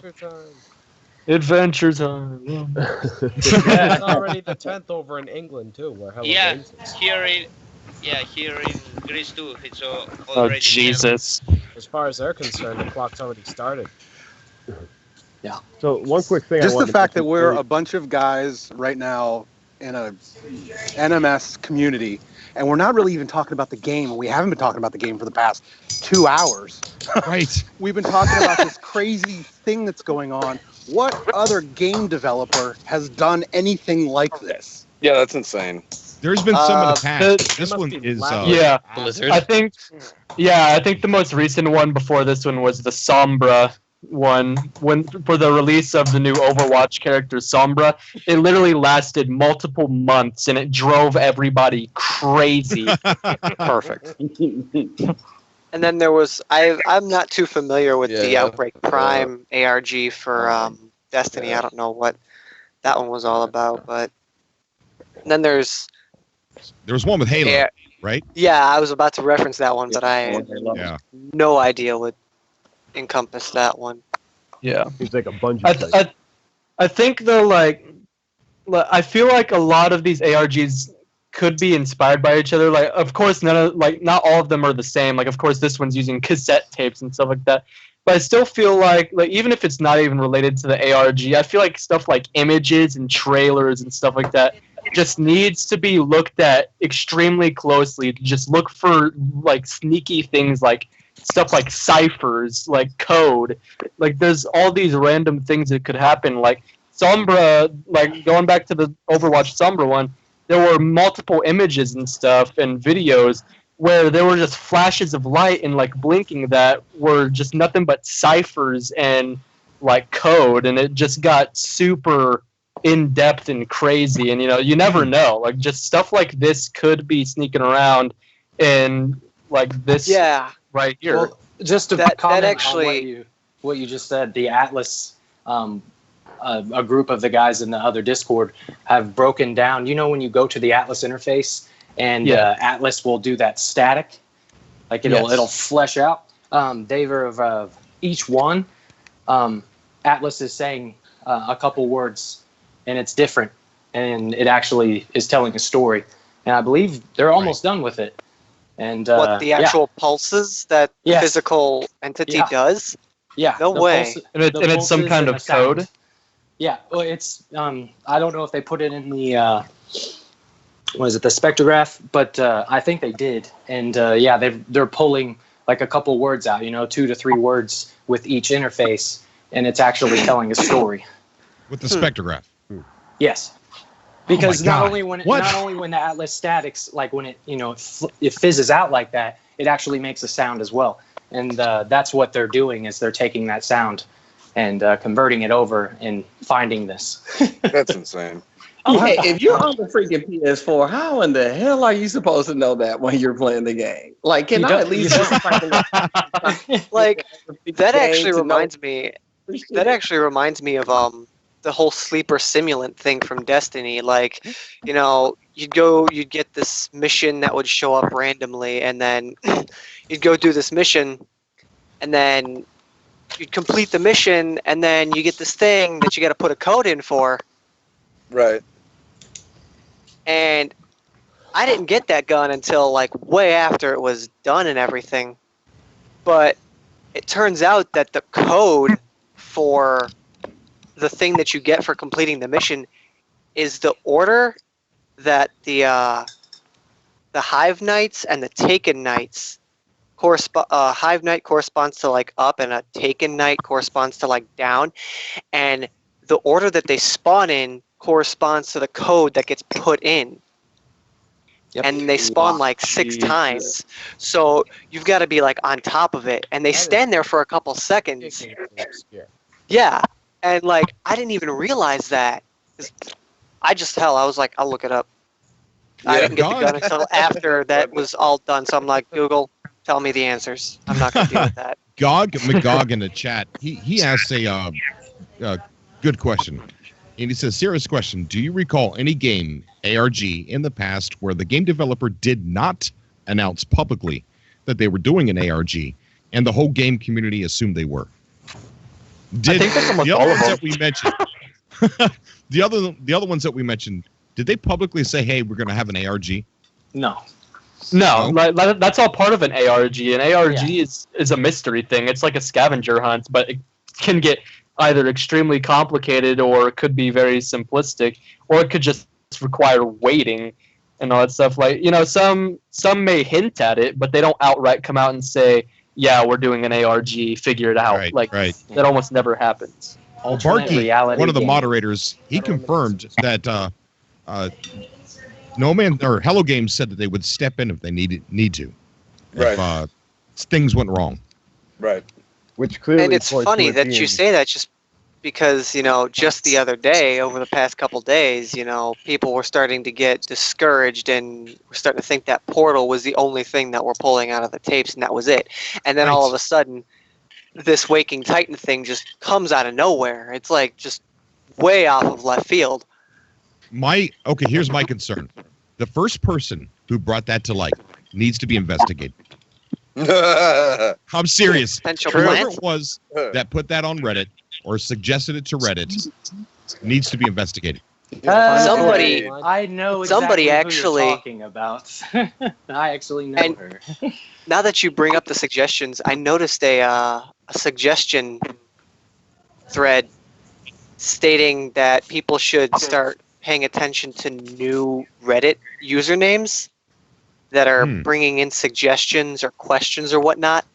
Adventure time. Yeah, it's already the 10th over in England too, where Hello Yeah, Games is. here in Greece too. It's Oh already. Jesus! As far as they're concerned, the clock's already started. So one quick thing. I just the wanted to fact that mention we're earlier- a bunch of guys right now in a NMS community, and we're not really even talking about the game. And we haven't been talking about the game for the past 2 hours. Right. We've been talking about this crazy thing that's going on. What other game developer has done anything like this? Yeah, that's insane. There's been some in the past. the- This one is. Yeah, Blizzard. I think the most recent one before this one was the Sombra one. When for the release of the new Overwatch character Sombra, it literally lasted multiple months and it drove everybody crazy. Perfect. And then there was I'm not too familiar with the Yeah. Outbreak Prime ARG for Destiny. I don't know what that one was all about, but and then there was one with Halo, Yeah. right? yeah, I was about to reference that one, but I had Yeah. no idea what encompassed that one. Yeah. Seems like a Bungie I, I think though, I feel like a lot of these ARGs could be inspired by each other. Like, of course, not all of them are the same. Like, of course, this one's using cassette tapes and stuff like that. But I still feel like even if it's not even related to the ARG, I feel like stuff like images and trailers and stuff like that just needs to be looked at extremely closely. Just look for like sneaky things like stuff like ciphers, like code. Like there's all these random things that could happen. Like Sombra, like going back to the Overwatch Sombra one, there were multiple images and stuff and videos where there were just flashes of light and like blinking that were just nothing but ciphers and like code, and it just got super in depth and crazy. And you never know. Like just stuff like this could be sneaking around, and like this right here. Well, just to That comment actually- on what you just said, the Atlas, a group of the guys in the other Discord have broken down. When you go to the Atlas interface and Atlas will do that static, like it'll flesh out. They've of each one, Atlas is saying a couple words, and it's different, and it actually is telling a story. And I believe they're almost done with it. And What the actual pulses that Yes. physical entity does? Yeah. No the way. And it's some pulses kind and of the sound. code. Yeah, well, it's I don't know if they put it in the was it the spectrograph? But I think they did, and yeah, they're pulling like a couple words out, 2 to 3 words with each interface, and it's actually telling a story. With the spectrograph. Yes, because God. not only when the Atlas statics, like when it it fizzes out like that, it actually makes a sound as well, and that's what they're doing is they're taking that sound and converting it over and finding this. That's insane. Okay, if you're on the freaking PS4, how in the hell are you supposed to know that when you're playing the game? Like, can I at least like that actually reminds me? That actually reminds me of the whole sleeper simulant thing from Destiny. Like, you'd get this mission that would show up randomly, and then you'd go do this mission, and then you'd complete the mission, and then you get this thing that you got to put a code in for. Right. And I didn't get that gun until like way after it was done and everything. But it turns out that the code for the thing that you get for completing the mission is the order that the Hive Knights and the Taken Knights Hive Knight corresponds to like up, and a Taken Knight corresponds to like down, and the order that they spawn in corresponds to the code that gets put in. Yep. And they spawn like 6 times. So you've got to be like on top of it. And they stand there for a couple seconds. Yeah. And like, I didn't even realize that. I was like, I'll look it up. Yeah, I didn't get the gun until after that was all done. So I'm like, Google, tell me the answers. I'm not going to deal with that. McGog in the chat, he asked a good question. And he says, serious question. Do you recall any game, ARG, in the past where the game developer did not announce publicly that they were doing an ARG, and the whole game community assumed they were? I think that's almost all of them that we mentioned. the other ones that we mentioned, did they publicly say, hey, we're going to have an ARG? No, like, that's all part of an ARG. An ARG is a mystery thing. It's like a scavenger hunt, but it can get either extremely complicated, or it could be very simplistic, or it could just require waiting and all that stuff. Like, some may hint at it, but they don't outright come out and say, yeah, we're doing an ARG, figure it out. That almost never happens. Barky, one of the moderators, he confirmed that No Man or Hello Games said that they would step in if they need to. If things went wrong. Right. Which clearly, and it's funny that you say that, just because just the other day, over the past couple days, people were starting to get discouraged and were starting to think that Portal was the only thing that we're pulling out of the tapes, and that was it. And then all of a sudden, this Waking Titan thing just comes out of nowhere. It's like just way off of left field. Here's my concern: the first person who brought that to light needs to be investigated. I'm serious. Whoever it was that put that on Reddit or suggested it to Reddit needs to be investigated. Somebody, I know exactly somebody who actually you're talking about. I actually know her. Now that you bring up the suggestions, I noticed a suggestion thread stating that people should start paying attention to new Reddit usernames that are bringing in suggestions or questions or whatnot.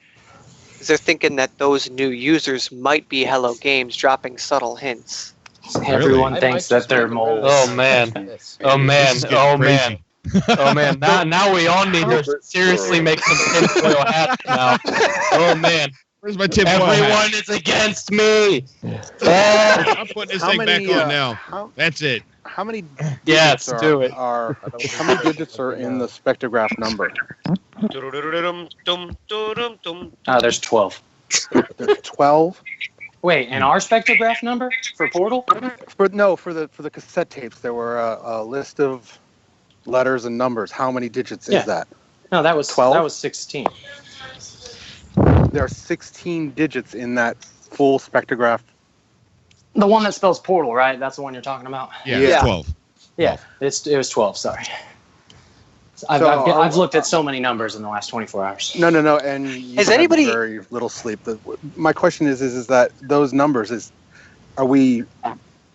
Because they're thinking that those new users might be Hello Games dropping subtle hints. Everyone thinks that they're moles. Oh man! Oh man! Oh man! Oh man! Now we all need to seriously make some tinfoil hats now. Oh man! Where's my tinfoil hat? Everyone is against me. I'm putting this thing back on now. That's it. How many digits how many digits are in the spectrograph number? There's 12. There's 12. Wait, and our spectrograph number for Portal? For the cassette tapes, there were a list of letters and numbers. How many digits is that? No, that was 12. That was 16. There are 16 digits in that full spectrograph. The one that spells Portal, right? That's the one you're talking about. Yeah. It's 12. Yeah, it was 12. Sorry. I've looked at so many numbers in the last 24 hours. No, and you has had anybody very little sleep. My question is that those numbers are we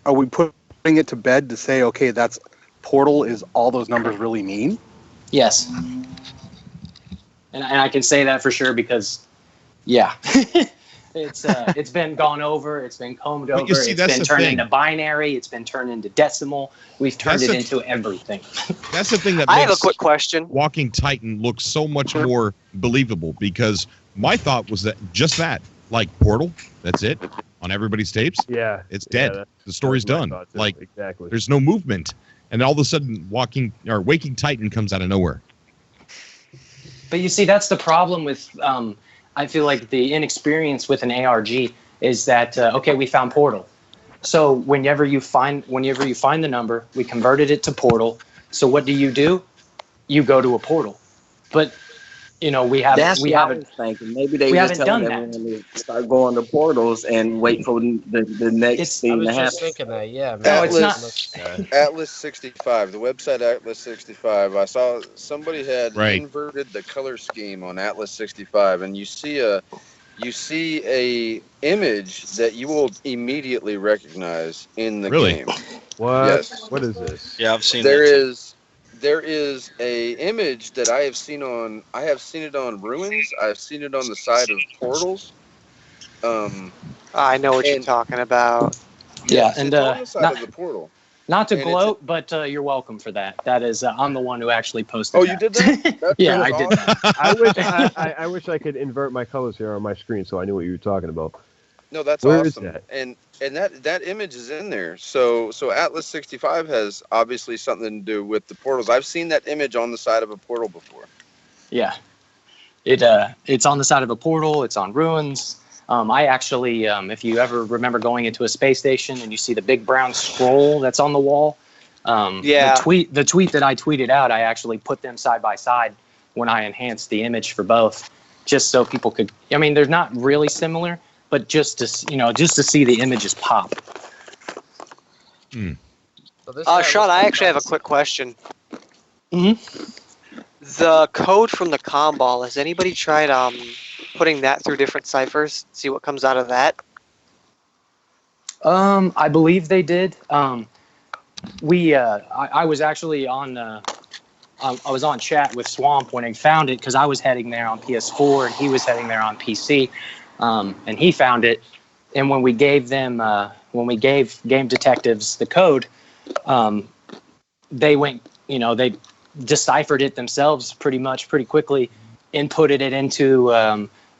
putting it to bed to say, okay, that's portal is all those numbers really mean? Yes. And I can say that for sure because, yeah. It's been gone over. It's been combed over. See, it's been turned into binary. It's been turned into decimal. We've turned it into everything. That's the thing that I makes have a quick question. Walking Titan look so much more believable, because my thought was that just that, like Portal, that's it on everybody's tapes. Yeah, it's dead. The story's done. Like exactly. There's no movement, and all of a sudden, Waking Titan comes out of nowhere. But you see, that's the problem with. I feel like the inexperience with an ARG is that okay, we found Portal. So whenever you find the number, we converted it to Portal. So what do? You go to a portal. But we haven't. That's what I was thinking. Maybe they were telling everyone to start going to portals and wait for the next thing to happen. I was just thinking that, yeah. No, it's not. Atlas 65, the website Atlas 65. I saw somebody had inverted the color scheme on Atlas 65, and you see a image that you will immediatly recognize in the game. What? Yes. What is this? Yeah, I've seen There is a image that I have seen on. I have seen it on ruins. I've seen it on the side of portals. I know what you're talking about. Yeah, it's and on the side of the portal. Not to gloat, but you're welcome for that. That is, I'm the one who actually posted. Oh, you did that? That's yeah, I did that. I wish I could invert my colors here on my screen so I knew what you were talking about. No, that's Where awesome. is that? And that image is in there. So Atlas 65 has obviously something to do with the portals. I've seen that image on the side of a portal before. Yeah, it's on the side of a portal. It's on ruins. I actually, if you ever remember going into a space station and you see the big brown scroll that's on the wall, the tweet that I tweeted out, I actually put them side by side when I enhanced the image for both, just so people could. I mean, they're not really similar, but just to see the images pop. Sean, I actually have a quick question. Mm-hmm. The code from the comm ball, has anybody tried putting that through different ciphers? See what comes out of that? I believe they did. I was actually on. I was on chat with Swamp when he found it because I was heading there on PS4 and he was heading there on PC, and he found it. And when we gave them, when we gave game detectives the code, they went. They deciphered it themselves pretty quickly, inputted it into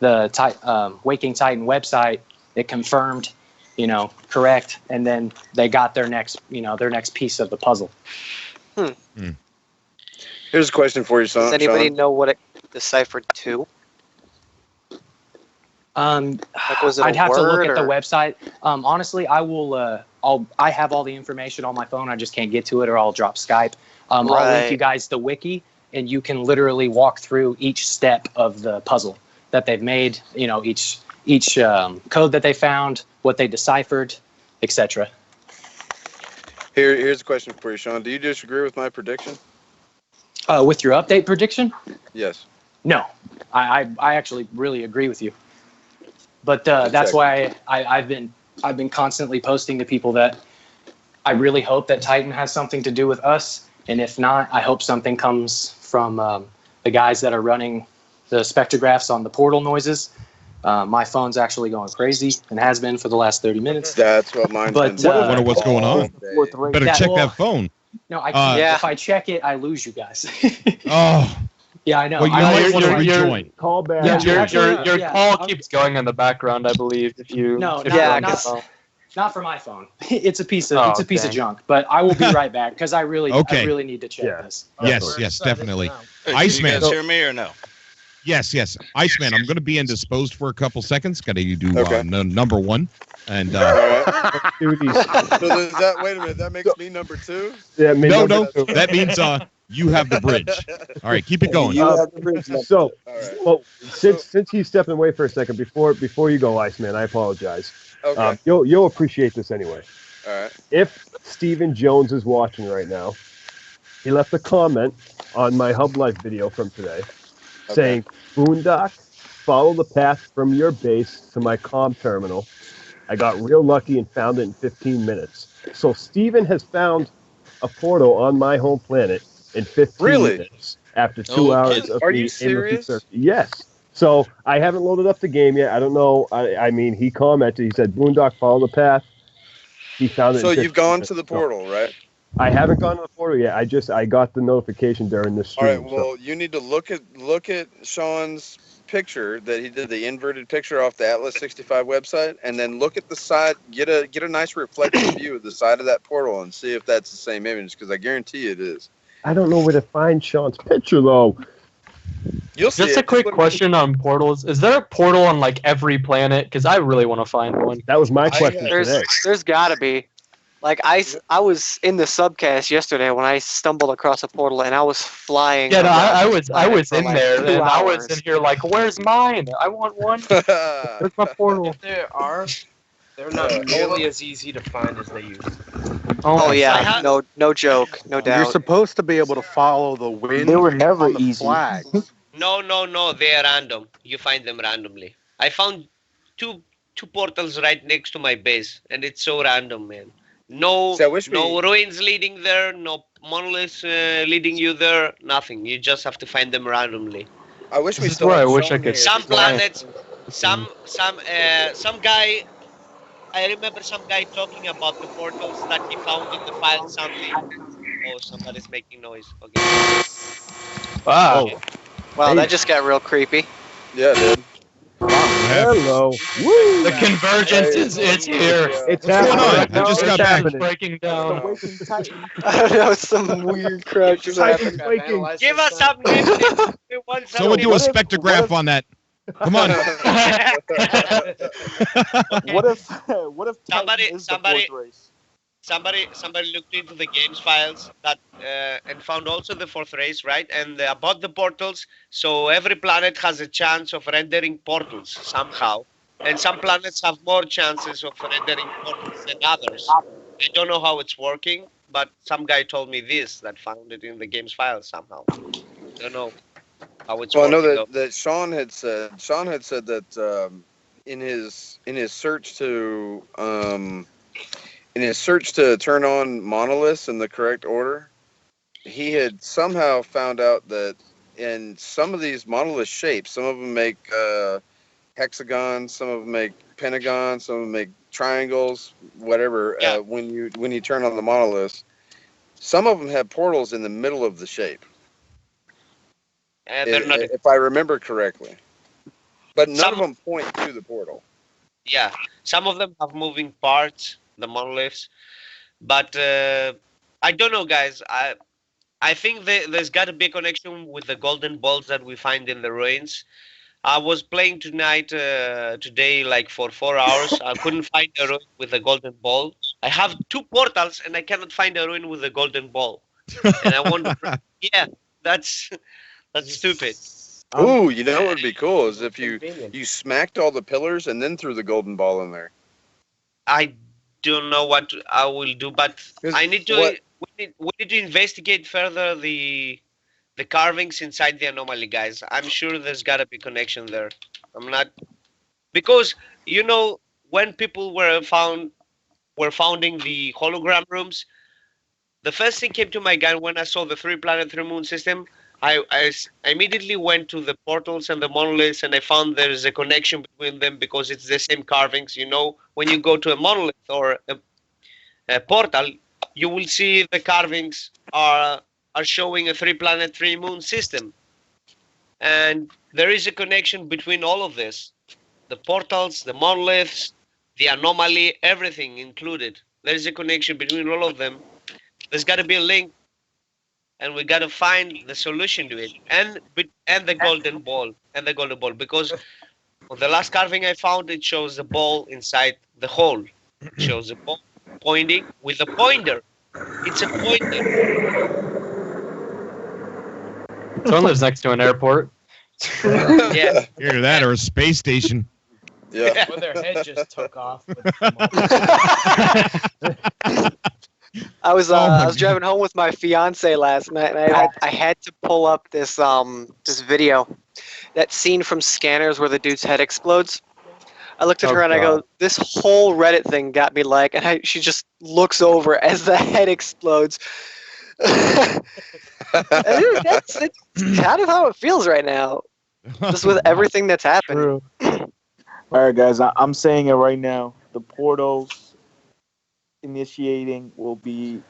the Waking Titan website. It confirmed, correct, and then they got their next piece of the puzzle. Here's a question for you, Sean. Does anybody know what it deciphered to? Was it I'd have to look at the or? website. Honestly, I will. I have all the information on my phone. I just can't get to it, or I'll drop Skype. I'll link you guys the wiki, and you can literally walk through each step of the puzzle that they've made. Each code that they found, what they deciphered, etc. Here's a question for you, Sean. Do you disagree with my prediction? With your update prediction? Yes. No, I actually really agree with you. But that's why I've been constantly posting to people that I really hope that Titan has something to do with us. And if not, I hope something comes from the guys that are running the spectrographs on the portal noises. My phone's actually going crazy and has been for the last 30 minutes. That's what mine's been. I wonder what's going on. Better check that phone. No, I can't. If I check it, I lose you guys. Oh. Yeah, I know. Well, you might want to rejoin. Call back. Your call keeps going in the background, I believe. If you not for my phone. It's a piece of junk. But I will be right back because I really need to check this. Yes, definitely. Hey, Iceman. Can you guys hear me or no? Yes. Iceman, I'm going to be indisposed for a couple seconds. Got to do number one. And So does that? Wait a minute. That makes me number two. Yeah. No. That means you have the bridge. All right, keep it going. So, well, since he's stepping away for a second, before you go, Iceman, I apologize. Okay. You'll appreciate this anyway. All right. If Stephen Jones is watching right now, he left a comment on my Hub Life video from today saying, "Boondock, follow the path from your base to my comm terminal. I got real lucky and found it in 15 minutes." So Stephen has found a portal on my home planet in 15 Really? minutes after 2 hours of Are me you aimlessly serious? searching. Yes. So I haven't loaded up the game yet. I don't know. I mean, he commented. He said, "Boondock, follow the path." He found it. So in you've 15 gone minutes. to the So portal, right? I haven't gone to the portal yet. I got the notification during this All stream. right. Well, you need to look at Sean's picture that he did, the inverted picture off the Atlas 65 website, and then look at the side. Get a nice reflective view of the side of that portal and see if that's the same image, because I guarantee it is. I don't know where to find Sean's picture though. You'll see. Just a quick question on portals. Is there a portal on like every planet? Because I really want to find one. That was my question today. There's gotta be. Like I was in the subcast yesterday when I stumbled across a portal and I was flying. Yeah, no, I around was the planet for in like there 2 and I was hours. in here like, where's mine? I want one. Where's my portal? If there are, they're not nearly as easy to find as they used to be. Oh yeah, no joke, no doubt. You're supposed to be able to follow the wind. They were never on the easy. flags. No, they are random. You find them randomly. I found two portals right next to my base, and it's so random, man. No ruins leading there, no monoliths leading you there, nothing. You just have to find them randomly. I wish we This is still where I had wish Sean I could. here. Some planets, some guy. I remember some guy talking about the portals that he found in the file. Something. Oh, somebody's making noise. Okay. Wow. Wow, that just got real creepy. Yeah, dude. Hello. Woo! The convergence is here. It's What's going on? happening. I just got back. Breaking down. I don't know, some weird crashes happening. Give us some names. We want some Someone do a names. spectrograph on that. Come on. What if Titan is the somebody fourth race? somebody looked into the games files that and found also the fourth race, right? And about the portals, so every planet has a chance of rendering portals somehow, and some planets have more chances of rendering portals than others. I don't know how it's working, but some guy told me this, that found it in the games files somehow. Don't know how it's Well, I working. know that Sean had said that in his search to turn on monoliths in the correct order, he had somehow found out that in some of these monolith shapes, some of them make hexagons, some of them make pentagons, some of them make triangles, whatever. Yeah. When you turn on the monoliths, some of them have portals in the middle of the shape. They're not. If I remember correctly, but none of them point to the portal. Yeah, some of them have moving parts, the monoliths, but I don't know, guys. I think there's got to be a connection with the golden balls that we find in the ruins. I was playing today, like for 4 hours. I couldn't find a ruin with a golden ball. I have 2 portals and I cannot find a ruin with a golden ball. And I wonder, yeah, that's stupid. Ooh, you know what would be cool is if you smacked all the pillars and then threw the golden ball in there. I don't know what I will do, but I need to. We need to investigate further the carvings inside the anomaly, guys. I'm sure there's got to be connection there. I'm not, because when people were founding the hologram rooms, the first thing came to my mind when I saw the 3-planet 3-moon system. I immediately went to the portals and the monoliths, and I found there is a connection between them because it's the same carvings. When you go to a monolith or a portal, you will see the carvings are showing a 3-planet 3-moon system, and there is a connection between all of this: the portals, the monoliths, the anomaly, everything included. There is a connection between all of them. There's got to be a link. And we got to find the solution to it, and the golden ball, because on the last carving I found, it shows the ball inside the hole. It shows the ball pointing with a pointer. It's a pointer. Someone lives next to an airport. Yeah. Either that or a space station. Yeah. Well, their head just took off. I was driving home with my fiance last night, and I had to pull up this video, that scene from Scanners where the dude's head explodes. I looked at her and I go, this whole Reddit thing got me like, and she just looks over as the head explodes. That's kind of how it feels right now, just with everything that's happened. All right, guys, I'm saying it right now. The portals initiating will be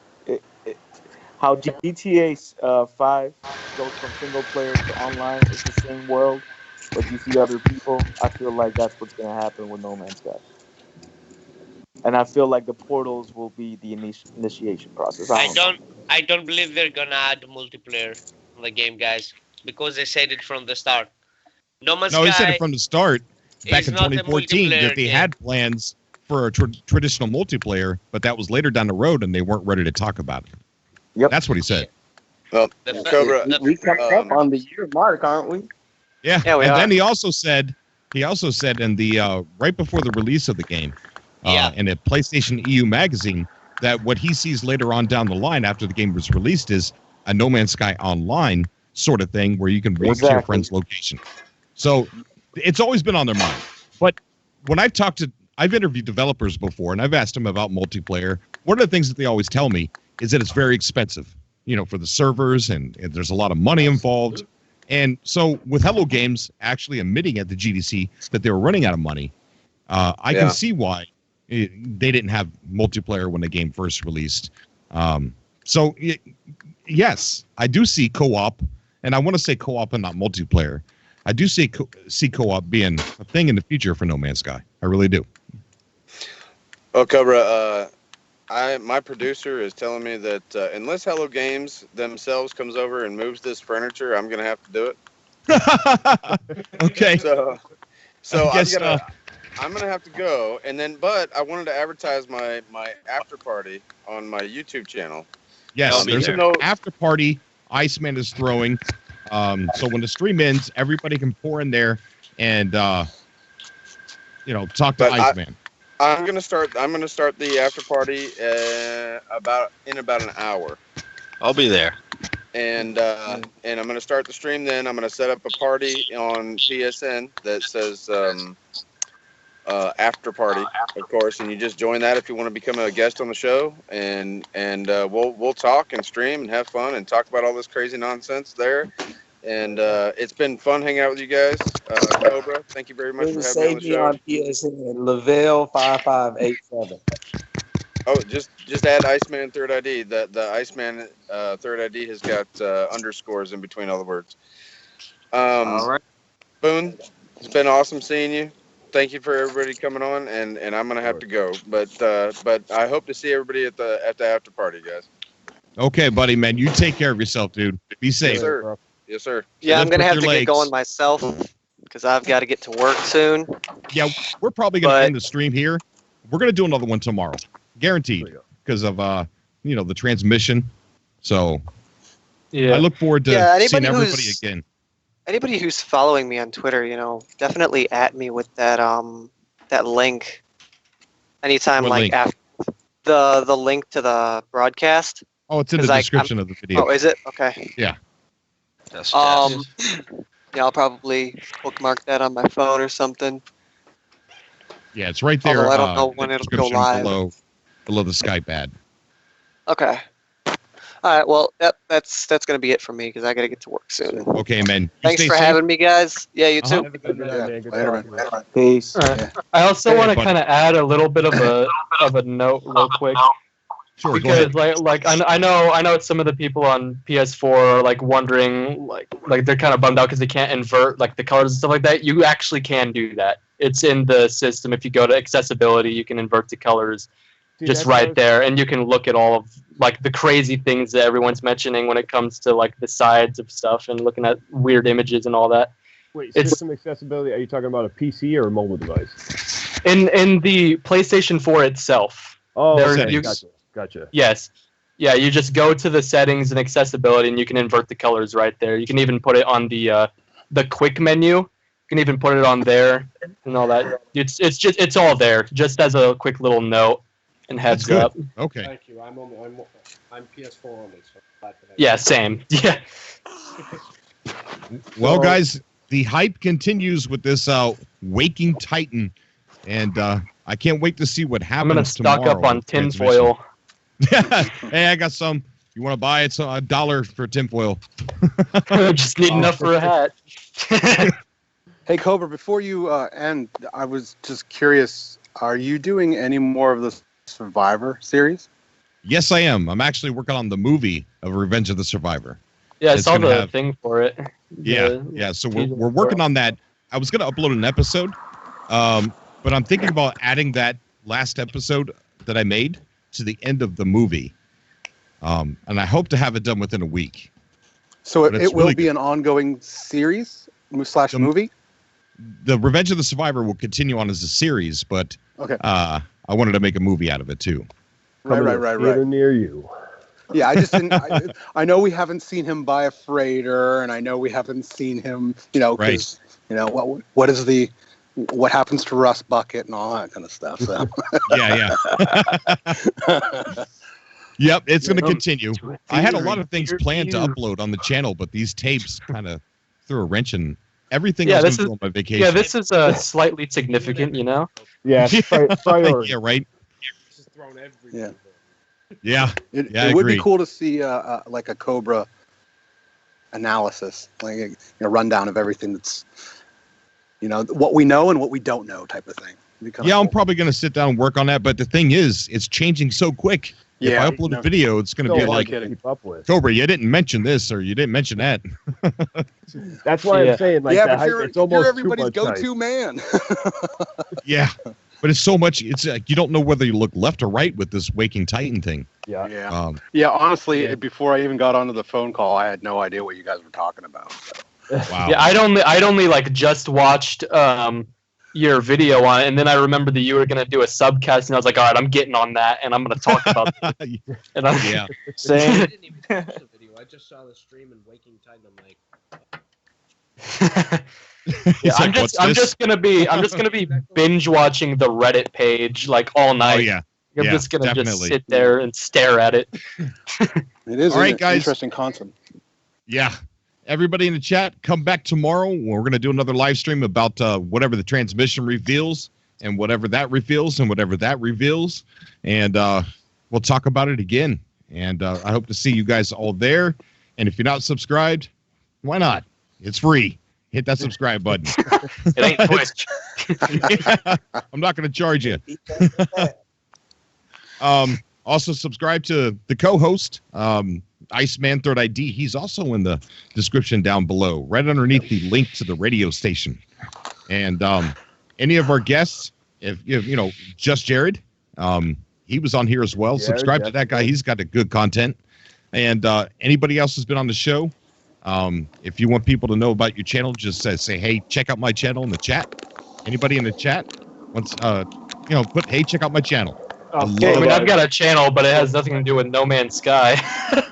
how GTA 5 goes from single player to online. It's the same world, but you see other people. I feel like that's what's going to happen with No Man's Sky. And I feel like the portals will be the initiation process. I don't believe they're gonna add multiplayer in the game, guys, because they said it from the start. No Man's Sky. No, he said it from the start back in not a 2014 that they multiplayer had plans for a traditional multiplayer, but that was later down the road, and they weren't ready to talk about it. Yep, that's what he said. Well, Cobra, we coming up on the year mark, aren't we? Yeah, we and are. then he also said in the right before the release of the game, in a PlayStation EU magazine, that what he sees later on down the line after the game was released is a No Man's Sky Online sort of thing where you can warp to your friend's location. So it's always been on their mind. But when I've interviewed developers before, and I've asked them about multiplayer. One of the things that they always tell me is that it's very expensive, for the servers, and there's a lot of money involved. And so with Hello Games actually admitting at the GDC that they were running out of money, I can see why they didn't have multiplayer when the game first released. Yes, I do see co-op, and I want to say co-op and not multiplayer. I do see co-op being a thing in the future for No Man's Sky. I really do. Oh, Cobra, my producer is telling me that unless Hello Games themselves comes over and moves this furniture, I'm going to have to do it. Okay. So I'm going to have to go. And then, but I wanted to advertise my after party on my YouTube channel. Yes, there's an after party Iceman is throwing. So when the stream ends, everybody can pour in there and talk to Iceman. I'm gonna start the after party about an hour. I'll be there. And I'm gonna start the stream. Then I'm gonna set up a party on PSN that says after party, of course, and you just join that if you want to become a guest on the show, and we'll talk and stream and have fun and talk about all this crazy nonsense there. And it's been fun hanging out with you guys. Cobra, thank you very much for having me on the show. PSN, Lavelle 5587. Oh, just add Iceman Third ID. The Iceman Third ID has got underscores in between all the words. All right. Boone, it's been awesome seeing you. Thank you for everybody coming on, and I'm gonna have to go, but I hope to see everybody at the after party, guys. Okay, buddy, man, you take care of yourself, dude. Be safe. Yes, sir. Yes, sir. Yeah, I'm gonna have to get going myself because I've got to get to work soon. Yeah, we're probably gonna end the stream here. We're gonna do another one tomorrow, guaranteed, because of the transmission. So yeah, I look forward to seeing everybody again. Anybody who's following me on Twitter, definitely at me with that link. Anytime, what link? After the link to the broadcast. Oh, it's in the description of the video. Oh, is it? Okay. Yeah. Yeah, I'll probably bookmark that on my phone or something. Yeah, it's right there. Although I don't know when it'll go live. Below the Skype ad. Okay. All right. Well, that's going to be it for me because I got to get to work soon. Okay, man. Thanks for having me, guys. Yeah, you too. Peace. Right. I also want to kind of add a little bit of a note real quick. Sure, because I know some of the people on PS4 are wondering they're kind of bummed out because they can't invert the colors and stuff like that. You actually can do that. It's in the system. If you go to accessibility, you can invert the colors just right there, and you can look at all of the crazy things that everyone's mentioning when it comes to the sides of stuff and looking at weird images and all that. Wait, system accessibility? Are you talking about a PC or a mobile device? In the PlayStation 4 itself. Oh, Gotcha. Yes. Yeah, you just go to the settings and accessibility, and you can invert the colors right there. You can even put it on the quick menu. You can even put it on there and all that. It's all there, just as a quick little note and heads up. Okay. Thank you. I'm PS4 only, so glad for that. Yeah, same. Yeah. Well, guys, the hype continues with this Waking Titan and I can't wait to see what I'm happens. gonna stock tomorrow up on with transmission. tinfoil. Hey, I got some. You want to buy it? It's $1 for tinfoil. Just need enough for a hat. Hey, Cobra, before you end, I was just curious, are you doing any more of the Survivor series? Yes, I am. I'm actually working on the movie of Revenge of the Survivor. Yeah, I It's saw gonna the have- thing for it. Yeah, yeah. So we're working on that. I was going to upload an episode, but I'm thinking about adding that last episode that I made to the end of the movie, and I hope to have it done within a week. So But it it's will really be an ongoing series / movie? The Revenge of the Survivor will continue on as a series, but Okay. I wanted to make a movie out of it too. Right. Theater near you. Yeah, I just didn't. I know we haven't seen him buy a freighter, and I know we haven't seen him. Because what happens to Russ Bucket and all that kind of stuff. So. Yeah. Yep, it's going to continue. I had a lot of things planned to upload on the channel, but these tapes kind of threw a wrench in everything I was going to do on my vacation. Yeah, this is slightly significant, you know? Yeah, priority. Yeah, right. Yeah. Yeah. It would be cool to see like a Cobra analysis, like a rundown of everything that's, what we know and what we don't know type of thing. Yeah, I'm probably going to sit down and work on that. But the thing is, it's changing so quick. Yeah, if I upload a video, it's going to be like, keep up with. Cobra, you didn't mention this or you didn't mention that. That's why I'm saying, like, but it's almost you're everybody's too much go-to man. Yeah, but it's so much. It's like you don't know whether you look left or right with this Waking Titan thing. Yeah. Yeah. Honestly, before I even got onto the phone call, I had no idea what you guys were talking about. So. Wow. Yeah, I'd only like just watched your video on it, and then I remembered that you were gonna do a subcast, and I was like, all right, I'm getting on that, and I'm gonna talk about it. And Yeah. Same. I didn't even watch the video. I just saw the stream and Waking Titan. I'm like, Yeah, It's like, what's I'm this? just gonna be binge watching the Reddit page like all night. Oh yeah. I'm Yeah, just gonna definitely. just sit there and stare at it. It is All right, an guys. interesting concept. Yeah. Everybody in the chat, come back tomorrow. We're going to do another live stream about whatever the transmission reveals and whatever that reveals and whatever that reveals. And we'll talk about it again. And I hope to see you guys all there. And if you're not subscribed, why not? It's free. Hit that subscribe button. It ain't Twitch. I'm not going to charge you. Also, subscribe to the co-host, Iceman Third ID. He's also in the description down below, right underneath the link to the radio station. And any of our guests, if Just Jared, he was on here as well. Jared, Subscribe to that guy. He's got a good content. And anybody else who's been on the show, if you want people to know about your channel, just say, hey, check out my channel in the chat. Anybody in the chat wants, put, hey, check out my channel. Okay, I've got a channel, but it has nothing to do with No Man's Sky.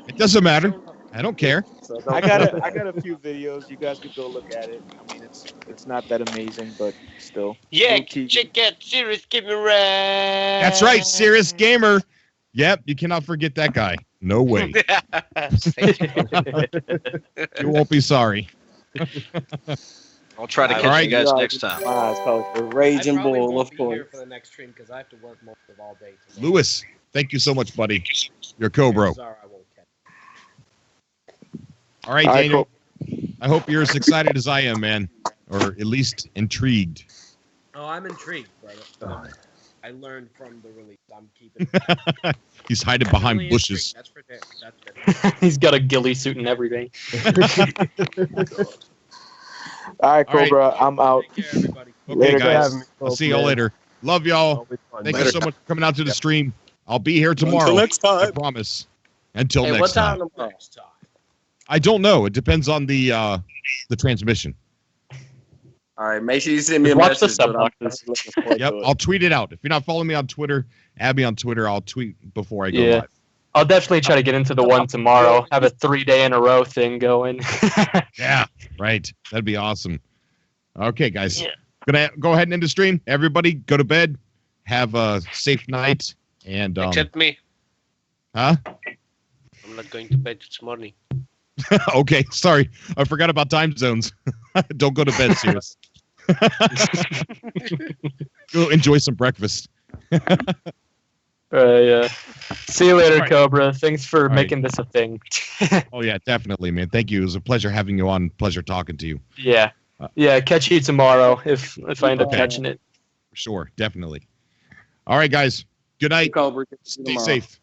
It doesn't matter. I don't care. I got a few videos. You guys could go look at it. I mean, it's not that amazing, but still. Yeah, low-key. check out Serious Gamer. That's right, Serious Gamer. Yep, you cannot forget that guy. No way. You won't be sorry. I'll try to catch you guys next time. Raging I probably Bull, won't of be course. here for the next stream because I have to work most of all day tomorrow. Lewis, thank you so much, buddy. You're co-bro. Sorry, I won't catch. All right, Daniel. I hope you're as excited as I am, man, or at least intrigued. Oh, I'm intrigued, brother. I learned from the release. I'm keeping. He's hiding behind Really bushes. intrigued. That's for He's got a ghillie suit and everything. All right, All right. Cobra, I'm out. Take care, everybody. Okay, Later, guys. guys. I'll see y'all later. Love y'all. Thank you so much for coming out to the stream. I'll be here tomorrow. Until next time. I promise. Until Hey, next what time. time tomorrow? Next time. I don't know. It depends on the transmission. All right, make sure you send me a Watch the message. but I'm Subcasts. looking forward Yep, to it. I'll tweet it out. If you're not following me on Twitter, add me on Twitter. I'll tweet before I go Yeah. live. I'll definitely try to get into the one tomorrow. Have a 3-day in a row thing going. Yeah, right. That'd be awesome. Okay, guys. Gonna go ahead and end the stream. Everybody, go to bed. Have a safe night. And Except me. huh? I'm not going to bed this morning. Okay, sorry. I forgot about time zones. Don't go to bed, serious. Go enjoy some breakfast. Yeah. See you later, All right. Cobra. Thanks for All right. making this a thing. Oh yeah, definitely, man. Thank you. It was a pleasure having you on. Pleasure talking to you. Yeah. Yeah, catch you tomorrow if I end up Okay. catching it. Sure, definitely. All right, guys. Good night. Cobra. Stay safe.